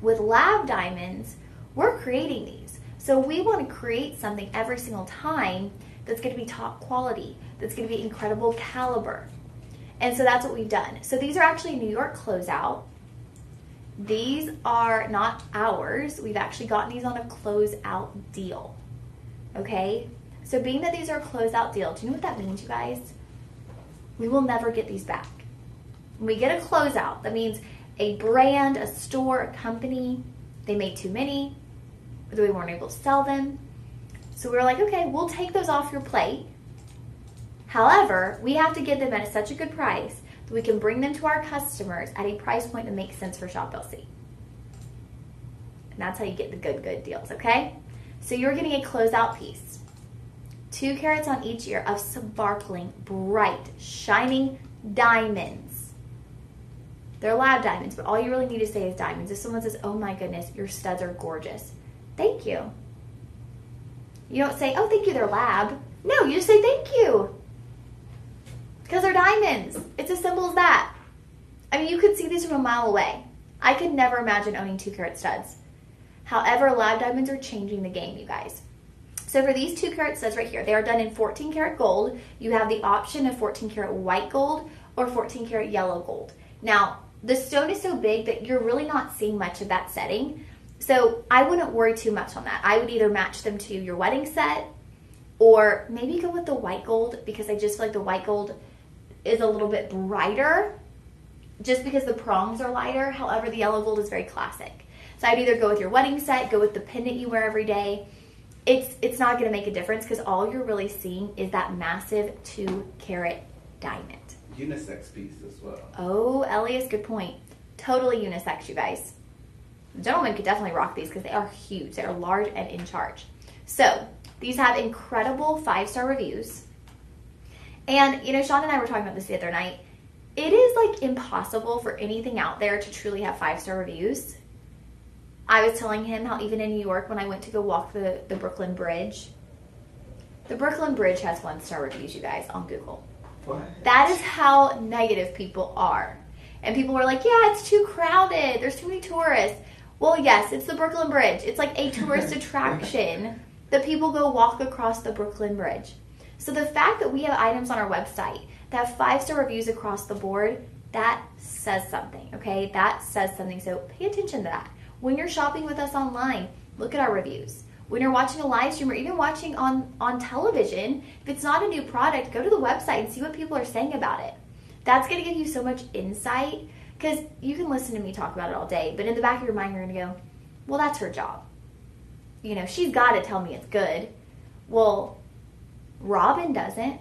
With lab diamonds, we're creating these. So we want to create something every single time that's going to be top quality, that's going to be incredible caliber. And so that's what we've done. So these are actually New York closeout. These are not ours. We've actually gotten these on a closeout deal. Okay? So being that these are a closeout deal, do you know what that means, you guys? We will never get these back. When we get a closeout, that means a brand, a store, a company, they made too many, or we weren't able to sell them. So we were like, okay, we'll take those off your plate. However, we have to get them at such a good price that we can bring them to our customers at a price point that makes sense for Shop LC. And that's how you get the good deals, okay? So you're getting a closeout piece. 2 carats on each ear of sparkling, bright, shining diamonds. They're lab diamonds, but all you really need to say is diamonds. If someone says, oh my goodness, your studs are gorgeous, thank you. You don't say, oh, thank you, they're lab. No, you just say thank you. Because they're diamonds. It's as simple as that. I mean, you could see these from a mile away. I could never imagine owning 2 carat studs. However, lab diamonds are changing the game, you guys. So for these 2 carat studs right here, they are done in 14 karat gold. You have the option of 14 karat white gold or 14 karat yellow gold. Now, the stone is so big that you're really not seeing much of that setting. So I wouldn't worry too much on that. I would either match them to your wedding set or maybe go with the white gold, because I just feel like the white gold is a little bit brighter just because the prongs are lighter. However, the yellow gold is very classic. So I'd either go with your wedding set, go with the pendant you wear every day. It's not going to make a difference because all you're really seeing is that massive 2 carat diamond. Unisex piece as well. Oh, Elias, good point. Totally unisex, you guys. Gentlemen could definitely rock these because they are huge. They are large and in charge. So these have incredible 5-star reviews. And, you know, Sean and I were talking about this the other night. It is like impossible for anything out there to truly have 5-star reviews. I was telling him how even in New York, when I went to go walk the Brooklyn Bridge, the Brooklyn Bridge has 1-star reviews, you guys, on Google. What? That is how negative people are. And people were like, yeah, it's too crowded. There's too many tourists. Well, yes, it's the Brooklyn Bridge. It's like a tourist attraction that people go walk across the Brooklyn Bridge. So the fact that we have items on our website that have 5-star reviews across the board, that says something, okay? That says something. So pay attention to that. When you're shopping with us online, look at our reviews. When you're watching a live stream or even watching on television, if it's not a new product, go to the website and see what people are saying about it. That's going to give you so much insight, because you can listen to me talk about it all day, but in the back of your mind, you're going to go, well, that's her job. You know, she's got to tell me it's good. Well, Robin doesn't.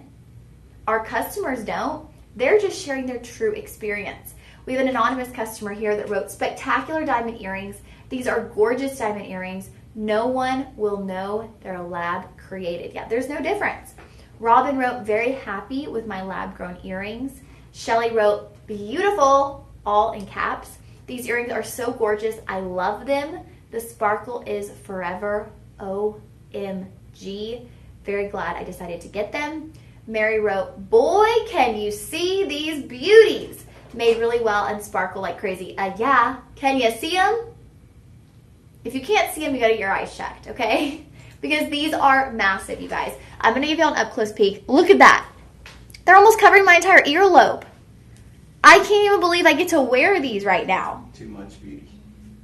Our customers don't. They're just sharing their true experience. We have an anonymous customer here that wrote, spectacular diamond earrings. These are gorgeous diamond earrings. No one will know they're lab created. Yeah, there's no difference. Robin wrote, very happy with my lab grown earrings. Shelly wrote, beautiful, all in caps. These earrings are so gorgeous. I love them. The sparkle is forever. OMG. Very glad I decided to get them. Mary wrote, boy, can you see these beauties. made really well and sparkle like crazy. Yeah. Can you see them? If you can't see them, you got to get your eyes checked, okay? Because these are massive, you guys. I'm going to give you an up-close peek. Look at that. They're almost covering my entire earlobe. I can't even believe I get to wear these right now. Too much beauty.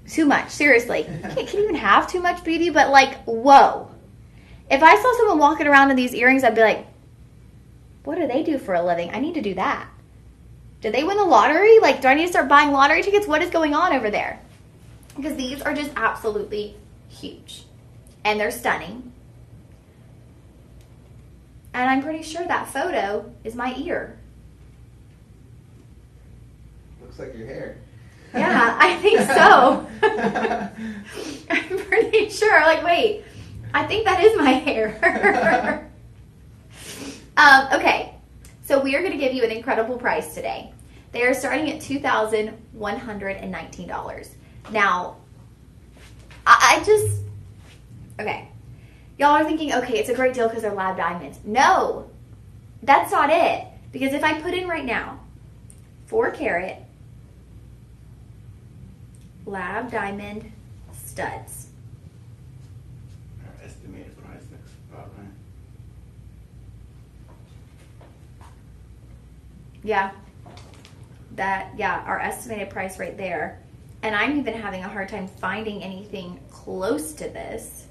Too much, seriously. Can't even have too much beauty, but like, whoa. If I saw someone walking around in these earrings, I'd be like, what do they do for a living? I need to do that. Did they win the lottery? Like, do I need to start buying lottery tickets? What is going on over there? Because these are just absolutely huge. And they're stunning. And I'm pretty sure that photo is my ear. Looks like your hair. Yeah, I think so. I'm pretty sure. Like, wait, I think that is my hair. Okay, so we are going to give you an incredible price today. They are starting at $2,119. Now, okay. Y'all are thinking, okay, it's a great deal because they're lab diamonds. No, that's not it. Because if I put in right now, 4 carat lab diamond studs. Our estimated price looks about right. Yeah. Our estimated price right there. And I'm even having a hard time finding anything close to this.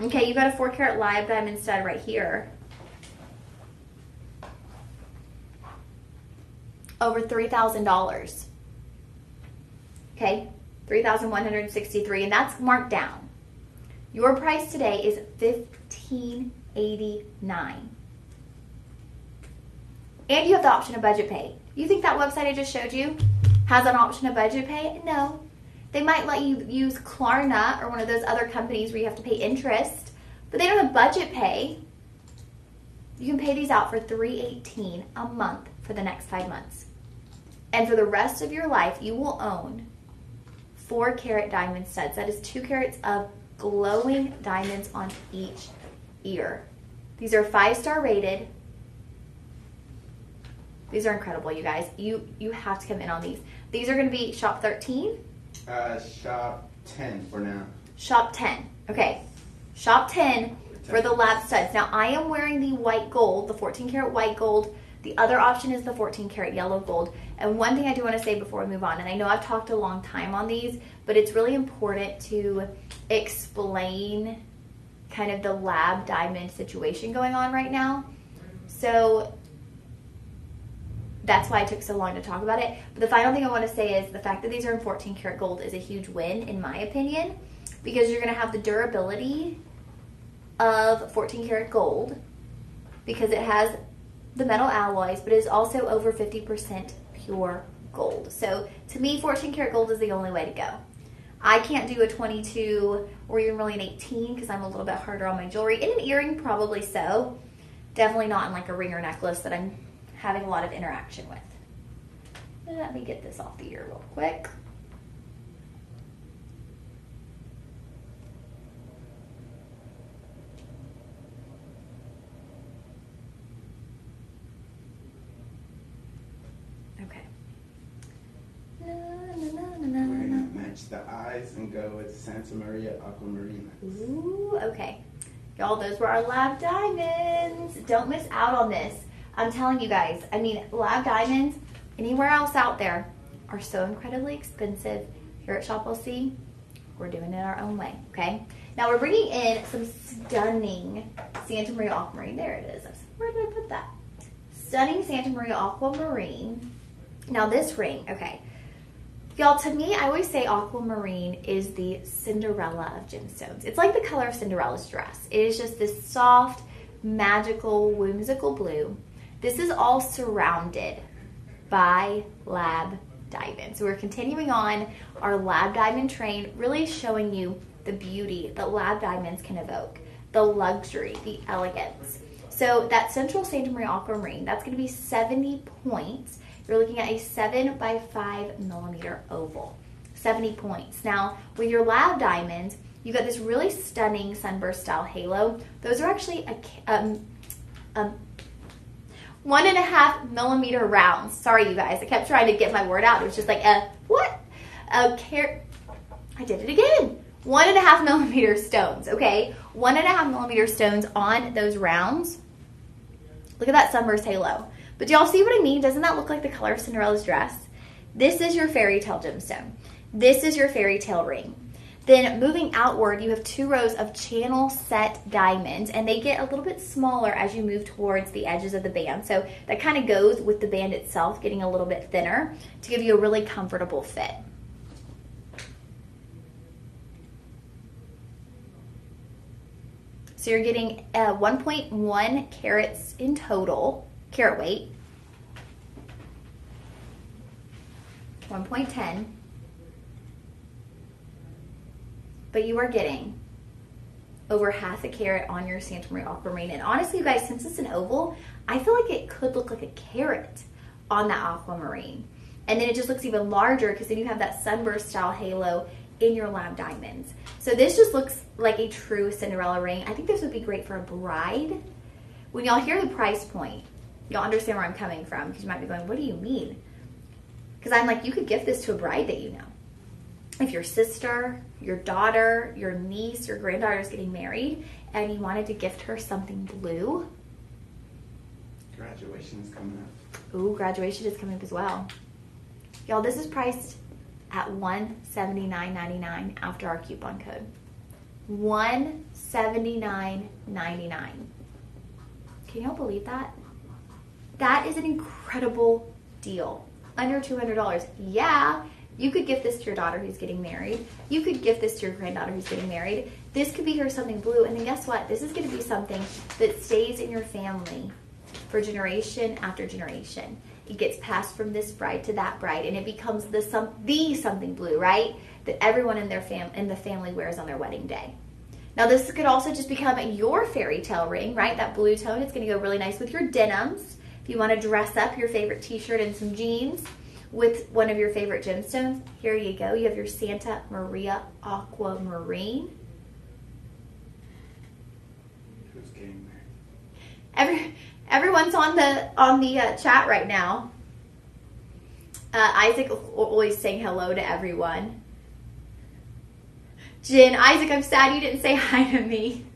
Okay, you got a 4 carat live diamond stud right here. Over $3,000. Okay, $3,163, and that's marked down. Your price today is $1,589. And you have the option of budget pay. You think that website I just showed you has an option of budget pay? No. They might let you use Klarna or one of those other companies where you have to pay interest, but they don't have budget pay. You can pay these out for $318 a month for the next 5 months. And for the rest of your life, you will own 4 carat diamond studs. That is 2 carats of glowing diamonds on each ear. These are 5-star rated. These are incredible, you guys. You have to come in on these. These are going to be shop 13? Shop 10 for now. Shop 10. Okay. Shop 10 for the lab studs. Now, I am wearing the white gold, the 14 karat white gold. The other option is the 14 karat yellow gold. And one thing I do want to say before we move on, and I know I've talked a long time on these, but it's really important to explain kind of the lab diamond situation going on right now. So that's why it took so long to talk about it. But the final thing I want to say is the fact that these are in 14 karat gold is a huge win, in my opinion, because you're going to have the durability of 14 karat gold because it has the metal alloys, but it is also over 50% pure gold. So to me, 14 karat gold is the only way to go. I can't do a 22 or even really an 18 because I'm a little bit harder on my jewelry. In an earring, probably so. Definitely not in like a ring or necklace that I'm having a lot of interaction with. Let me get this off the ear real quick. Okay. We're gonna match the eyes and go with Santa Maria Aquamarina. Ooh, okay. Y'all, those were our lab diamonds. Don't miss out on this. I'm telling you guys, I mean, lab diamonds, anywhere else out there, are so incredibly expensive. Here at Shop LC, we're doing it our own way, okay? Now we're bringing in some stunning Santa Maria Aquamarine. There it is. Where did I put that? Stunning Santa Maria Aquamarine. Now this ring, okay. Y'all, to me, I always say aquamarine is the Cinderella of gemstones. It's like the color of Cinderella's dress. It is just this soft, magical, whimsical blue. This is all surrounded by lab diamonds. So we're continuing on our lab diamond train, really showing you the beauty that lab diamonds can evoke, the luxury, the elegance. So that central Santa Maria Aquamarine, that's going to be 70 points. You're looking at a 7 by 5 millimeter oval. 70 points. Now, with your lab diamonds, you got this really stunning sunburst style halo. Those are actually 1.5 millimeter rounds. Sorry, you guys. I kept trying to get my word out. It was just like, what? I did it again. 1.5 millimeter stones, okay? 1.5 millimeter stones on those rounds. Look at that sunburst halo. But do y'all see what I mean? Doesn't that look like the color of Cinderella's dress? This is your fairy tale gemstone. This is your fairy tale ring. Then moving outward, you have 2 rows of channel set diamonds, and they get a little bit smaller as you move towards the edges of the band. So that kind of goes with the band itself getting a little bit thinner to give you a really comfortable fit. So you're getting 1.1 carats in total, carat weight. 1.10. But you are getting over 0.5 carat on your Santa Maria Aquamarine. And honestly, you guys, since it's an oval, I feel like it could look like a carat on that aquamarine. And then it just looks even larger because then you have that sunburst style halo in your lab diamonds. So this just looks like a true Cinderella ring. I think this would be great for a bride. When y'all hear the price point, y'all understand where I'm coming from, because you might be going, what do you mean? Because I'm like, you could gift this to a bride that you know. If your sister, your daughter, your niece, your granddaughter is getting married and you wanted to gift her something blue. Graduation is coming up. Ooh, graduation is coming up as well. Y'all, this is priced at $179.99 after our coupon code. $179.99. Can y'all believe that? That is an incredible deal. Under $200. Yeah, you could gift this to your daughter who's getting married. You could gift this to your granddaughter who's getting married. This could be her something blue. And then guess what? This is going to be something that stays in your family for generation after generation. It gets passed from this bride to that bride, and it becomes the something blue, right? That everyone in the family wears on their wedding day. Now, this could also just become your fairy tale ring, right? That blue tone. It's going to go really nice with your denims. If you want to dress up your favorite t-shirt and some jeans with one of your favorite gemstones, here you go. You have your Santa Maria Aquamarine. Who's getting married? Everyone's on the chat right now. Isaac always saying hello to everyone. Jen, Isaac, I'm sad you didn't say hi to me.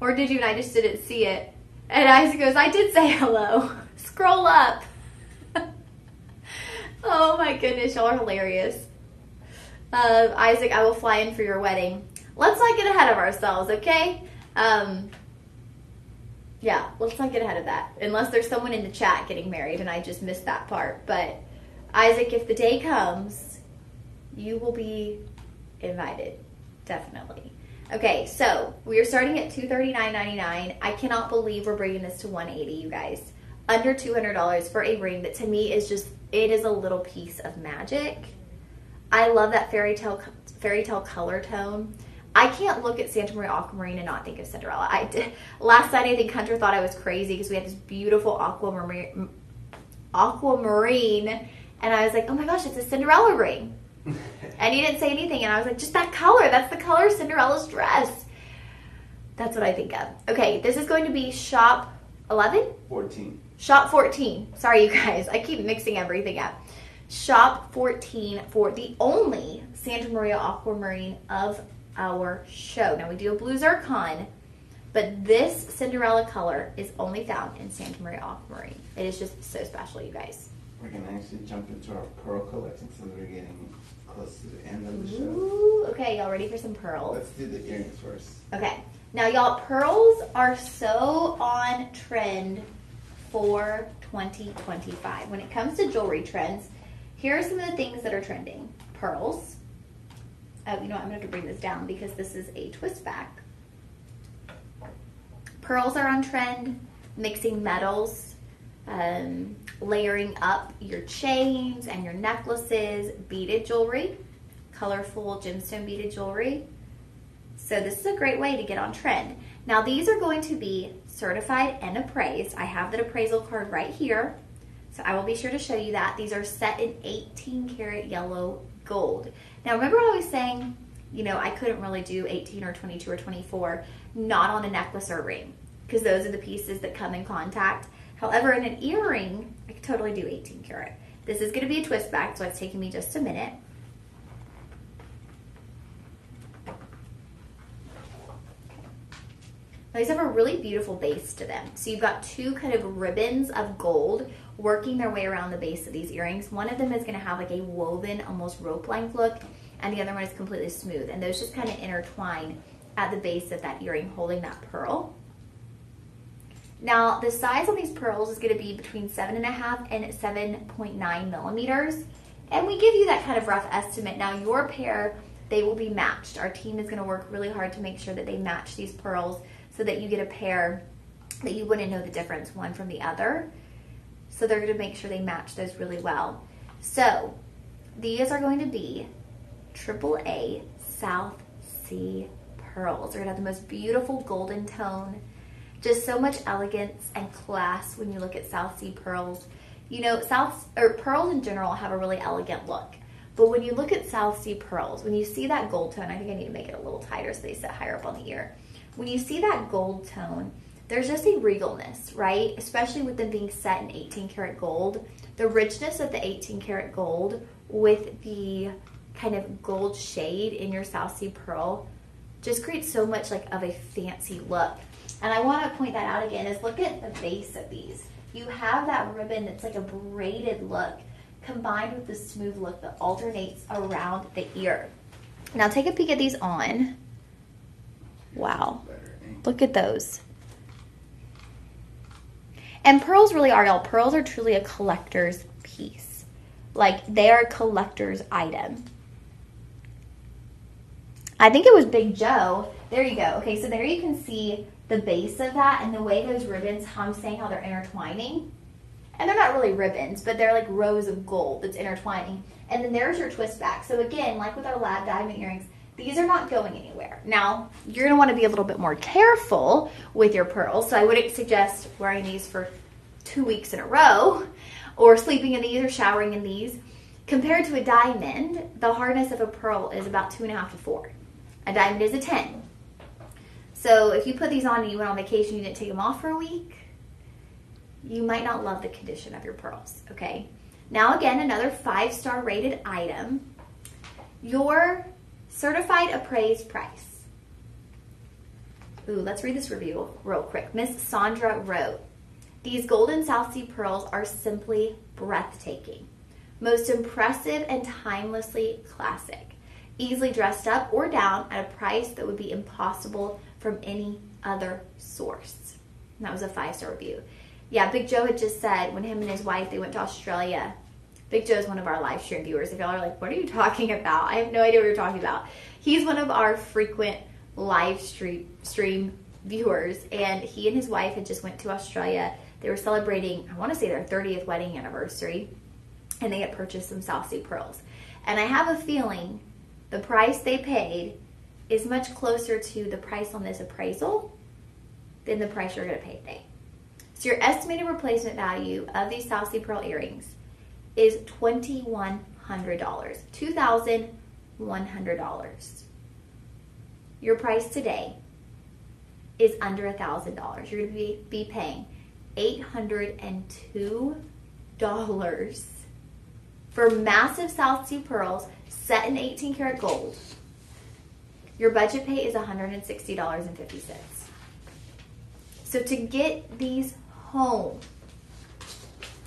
Or did you and I just didn't see it? And Isaac goes, I did say hello. Scroll up. Oh my goodness, y'all are hilarious. Isaac, I will fly in for your wedding. Let's not get ahead of ourselves, okay? Yeah, let's not get ahead of that. Unless there's someone in the chat getting married and I just missed that part. But Isaac, if the day comes, you will be invited. Definitely. Okay, so we are starting at $239.99. I cannot believe we're bringing this to $180, you guys. Under $200 for a ring that to me is just, it is a little piece of magic. I love that fairy tale color tone. I can't look at Santa Maria Aquamarine and not think of Cinderella. Last night I think Hunter thought I was crazy because we had this beautiful aquamarine, and I was like, oh my gosh, it's a Cinderella ring. And he didn't say anything, and I was like, just that color. That's the color of Cinderella's dress. That's what I think of. Okay, this is going to be shop 11? 14. Shop 14. Sorry, you guys. I keep mixing everything up. Shop 14 for the only Santa Maria Aquamarine of our show. Now, we do a blue zircon, but this Cinderella color is only found in Santa Maria Aquamarine. It is just so special, you guys. We're going to actually jump into our pearl collection since we're getting close to the end of the show. Ooh, okay, y'all ready for some pearls? Let's do the earrings first. Okay. Now, y'all, pearls are so on trend for 2025. When it comes to jewelry trends, here are some of the things that are trending. Pearls. You know what? I'm going to have to bring this down because this is a twist back. Pearls are on trend. Mixing metals. Layering up your chains and your necklaces. Beaded jewelry. Colorful gemstone beaded jewelry. So this is a great way to get on trend. Now these are going to be certified and appraised. I have that appraisal card right here. So I will be sure to show you that. These are set in 18 karat yellow gold. Now remember I was saying, you know, I couldn't really do 18 or 22 or 24, not on a necklace or ring. because those are the pieces that come in contact. However, in an earring, I could totally do 18 karat. This is going to be a twist back, so it's taking me just a minute. Now, these have a really beautiful base to them. So you've got two kind of ribbons of gold working their way around the base of these earrings. One of them is going to have like a woven, almost rope-like look, and the other one is completely smooth. And those just kind of intertwine at the base of that earring, holding that pearl. Now, the size on these pearls is going to be between 7.5 and 7.9 millimeters. And we give you that kind of rough estimate. Now, your pair, they will be matched. Our team is going to work really hard to make sure that they match these pearls so that you get a pair that you wouldn't know the difference one from the other. So they're going to make sure they match those really well. So these are going to be AAA South Sea pearls. They're going to have the most beautiful golden tone. Just so much elegance and class when you look at South Sea pearls. You know, pearls in general have a really elegant look. But when you look at South Sea pearls, when you see that gold tone, I think I need to make it a little tighter so they sit higher up on the ear. When you see that gold tone, there's just a regalness, right? Especially with them being set in 18 karat gold. The richness of the 18 karat gold with the kind of gold shade in your South Sea pearl just creates so much like of a fancy look. And I want to point that out again, is look at the base of these. You have that ribbon that's like a braided look combined with the smooth look that alternates around the ear. Now take a peek at these on. Wow, look at those. And pearls really are, y'all. Pearls are truly a collector's piece. Like, they are a collector's item. I think it was Big Joe. There you go. Okay, so there you can see the base of that and the way those ribbons, how I'm saying how they're intertwining. And they're not really ribbons, but they're like rows of gold that's intertwining. And then there's your twist back. So again, like with our lab diamond earrings, these are not going anywhere. Now, you're going to want to be a little bit more careful with your pearls. So I wouldn't suggest wearing these for 2 weeks in a row or sleeping in these or showering in these. Compared to a diamond, the hardness of a pearl is about 2.5 to 4. A diamond is a 10. So if you put these on and you went on vacation, you didn't take them off for a week, you might not love the condition of your pearls, okay? Now again, another 5-star rated item. Your certified appraised price. Ooh, let's read this review real quick. Miss Sandra wrote, "These golden South Sea pearls are simply breathtaking. Most impressive and timelessly classic. Easily dressed up or down at a price that would be impossible from any other source." And that was a 5-star review. Yeah, Big Joe had just said when him and his wife, they went to Australia. Big Joe's one of our live stream viewers. If y'all are like, what are you talking about? I have no idea what you're talking about. He's one of our frequent live stream viewers, and he and his wife had just went to Australia. They were celebrating, I want to say, their 30th wedding anniversary, and they had purchased some South Sea pearls. And I have a feeling the price they paid is much closer to the price on this appraisal than the price you're going to pay today. So your estimated replacement value of these South Sea pearl earrings is $2,100. $2,100. Your price today is under $1,000. You're going to be paying $802 for massive South Sea pearls set in 18 karat gold. Your budget pay is $160.50. So to get these home,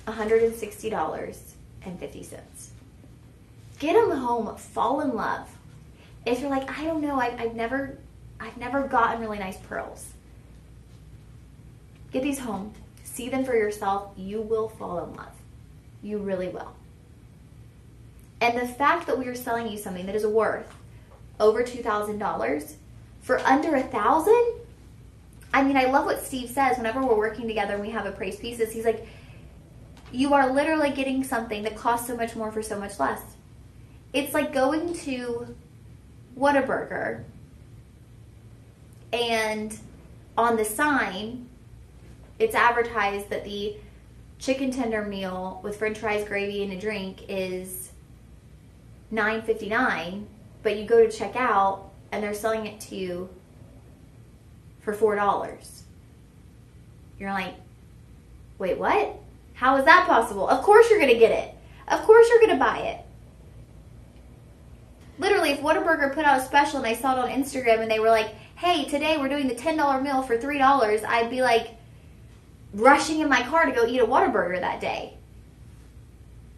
$160.50. Get them home, fall in love. If you're like, I don't know, I've never gotten really nice pearls. Get these home, see them for yourself. You will fall in love. You really will. And the fact that we are selling you something that is worth over $2,000 for under $1,000. I mean, I love what Steve says whenever we're working together and we have appraised pieces. He's like, you are literally getting something that costs so much more for so much less. It's like going to Whataburger and on the sign, it's advertised that the chicken tender meal with french fries, gravy, and a drink is $9.59, but you go to check out and they're selling it to you for $4. You're like, wait, what? How is that possible? Of course you're going to get it. Of course you're going to buy it. Literally, if Whataburger put out a special and I saw it on Instagram and they were like, hey, today we're doing the $10 meal for $3, I'd be like rushing in my car to go eat a Whataburger that day.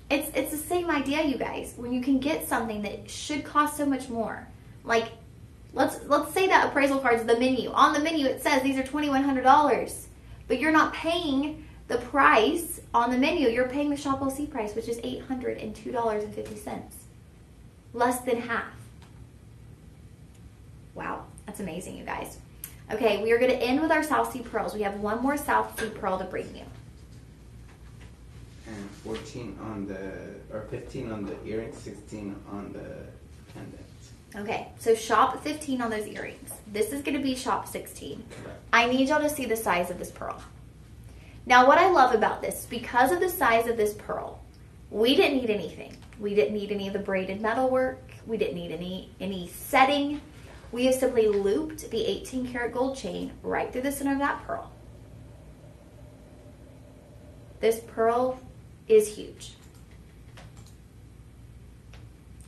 It's the same idea, you guys. When you can get something that should cost so much more. Like, let's say that appraisal card is the menu. On the menu it says these are $2,100, but you're not paying the price on the menu. You're paying the Shop LC price, which is $802.50. Less than half. Wow, that's amazing, you guys. Okay, we are going to end with our South Sea pearls. We have one more South Sea pearl to bring you. And 14 on the, or 15 on the earrings, 16 on the pendant. Okay, so shop 15 on those earrings. This is going to be shop 16. Correct. I need y'all to see the size of this pearl. Now, what I love about this, because of the size of this pearl, we didn't need anything. We didn't need any of the braided metal work. We didn't need any setting. We have simply looped the 18 karat gold chain right through the center of that pearl. This pearl is huge.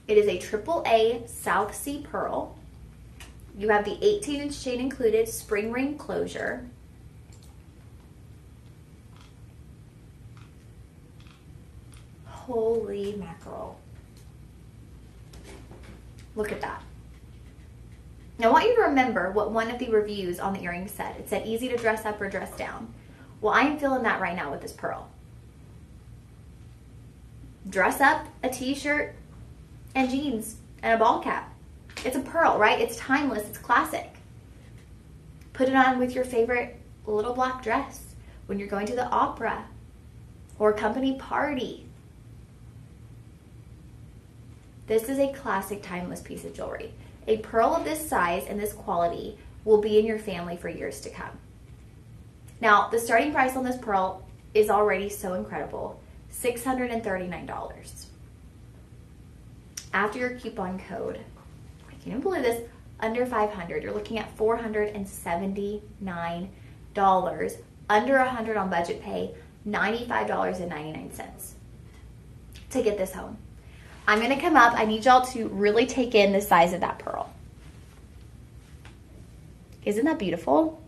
It is a AAA South Sea pearl. You have the 18-inch chain included, spring ring closure. Holy mackerel. Look at that. Now I want you to remember what one of the reviews on the earring said. It said easy to dress up or dress down. Well, I am feeling that right now with this pearl. Dress up, a t-shirt, and jeans, and a ball cap. It's a pearl, right? It's timeless, it's classic. Put it on with your favorite little black dress when you're going to the opera or a company party. This is a classic, timeless piece of jewelry. A pearl of this size and this quality will be in your family for years to come. Now, the starting price on this pearl is already so incredible, $639. After your coupon code, I can't even believe this, under $500, you're looking at $479, under $100 on budget pay, $95.99 to get this home. I'm going to come up. I need y'all to really take in the size of that pearl. Isn't that beautiful?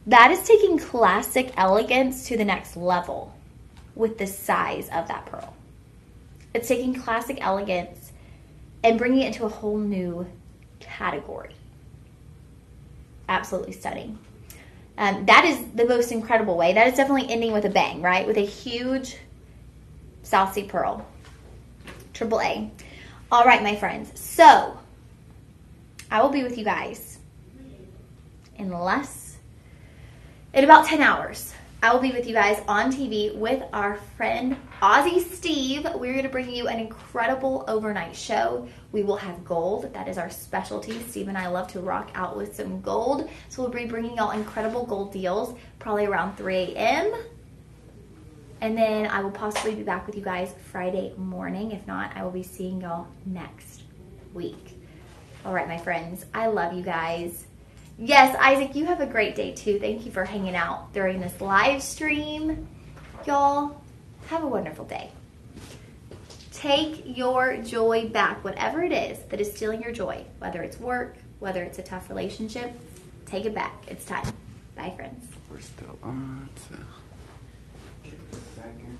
That is taking classic elegance to the next level with the size of that pearl. It's taking classic elegance and bringing it into a whole new category. Absolutely stunning. That is the most incredible way. That is definitely ending with a bang, right? With a huge South Sea pearl. AAA. All right, my friends. So, I will be with you guys in about 10 hours. I will be with you guys on TV with our friend Aussie Steve. We're going to bring you an incredible overnight show. We will have gold. That is our specialty. Steve and I love to rock out with some gold. So we'll be bringing y'all incredible gold deals probably around 3 a.m. And then I will possibly be back with you guys Friday morning. If not, I will be seeing y'all next week. All right, my friends. I love you guys. Yes, Isaac, you have a great day too. Thank you for hanging out during this live stream. Y'all, have a wonderful day. Take your joy back, whatever it is that is stealing your joy, whether it's work, whether it's a tough relationship, take it back. It's time. Bye, friends. We're still on, so give it a second.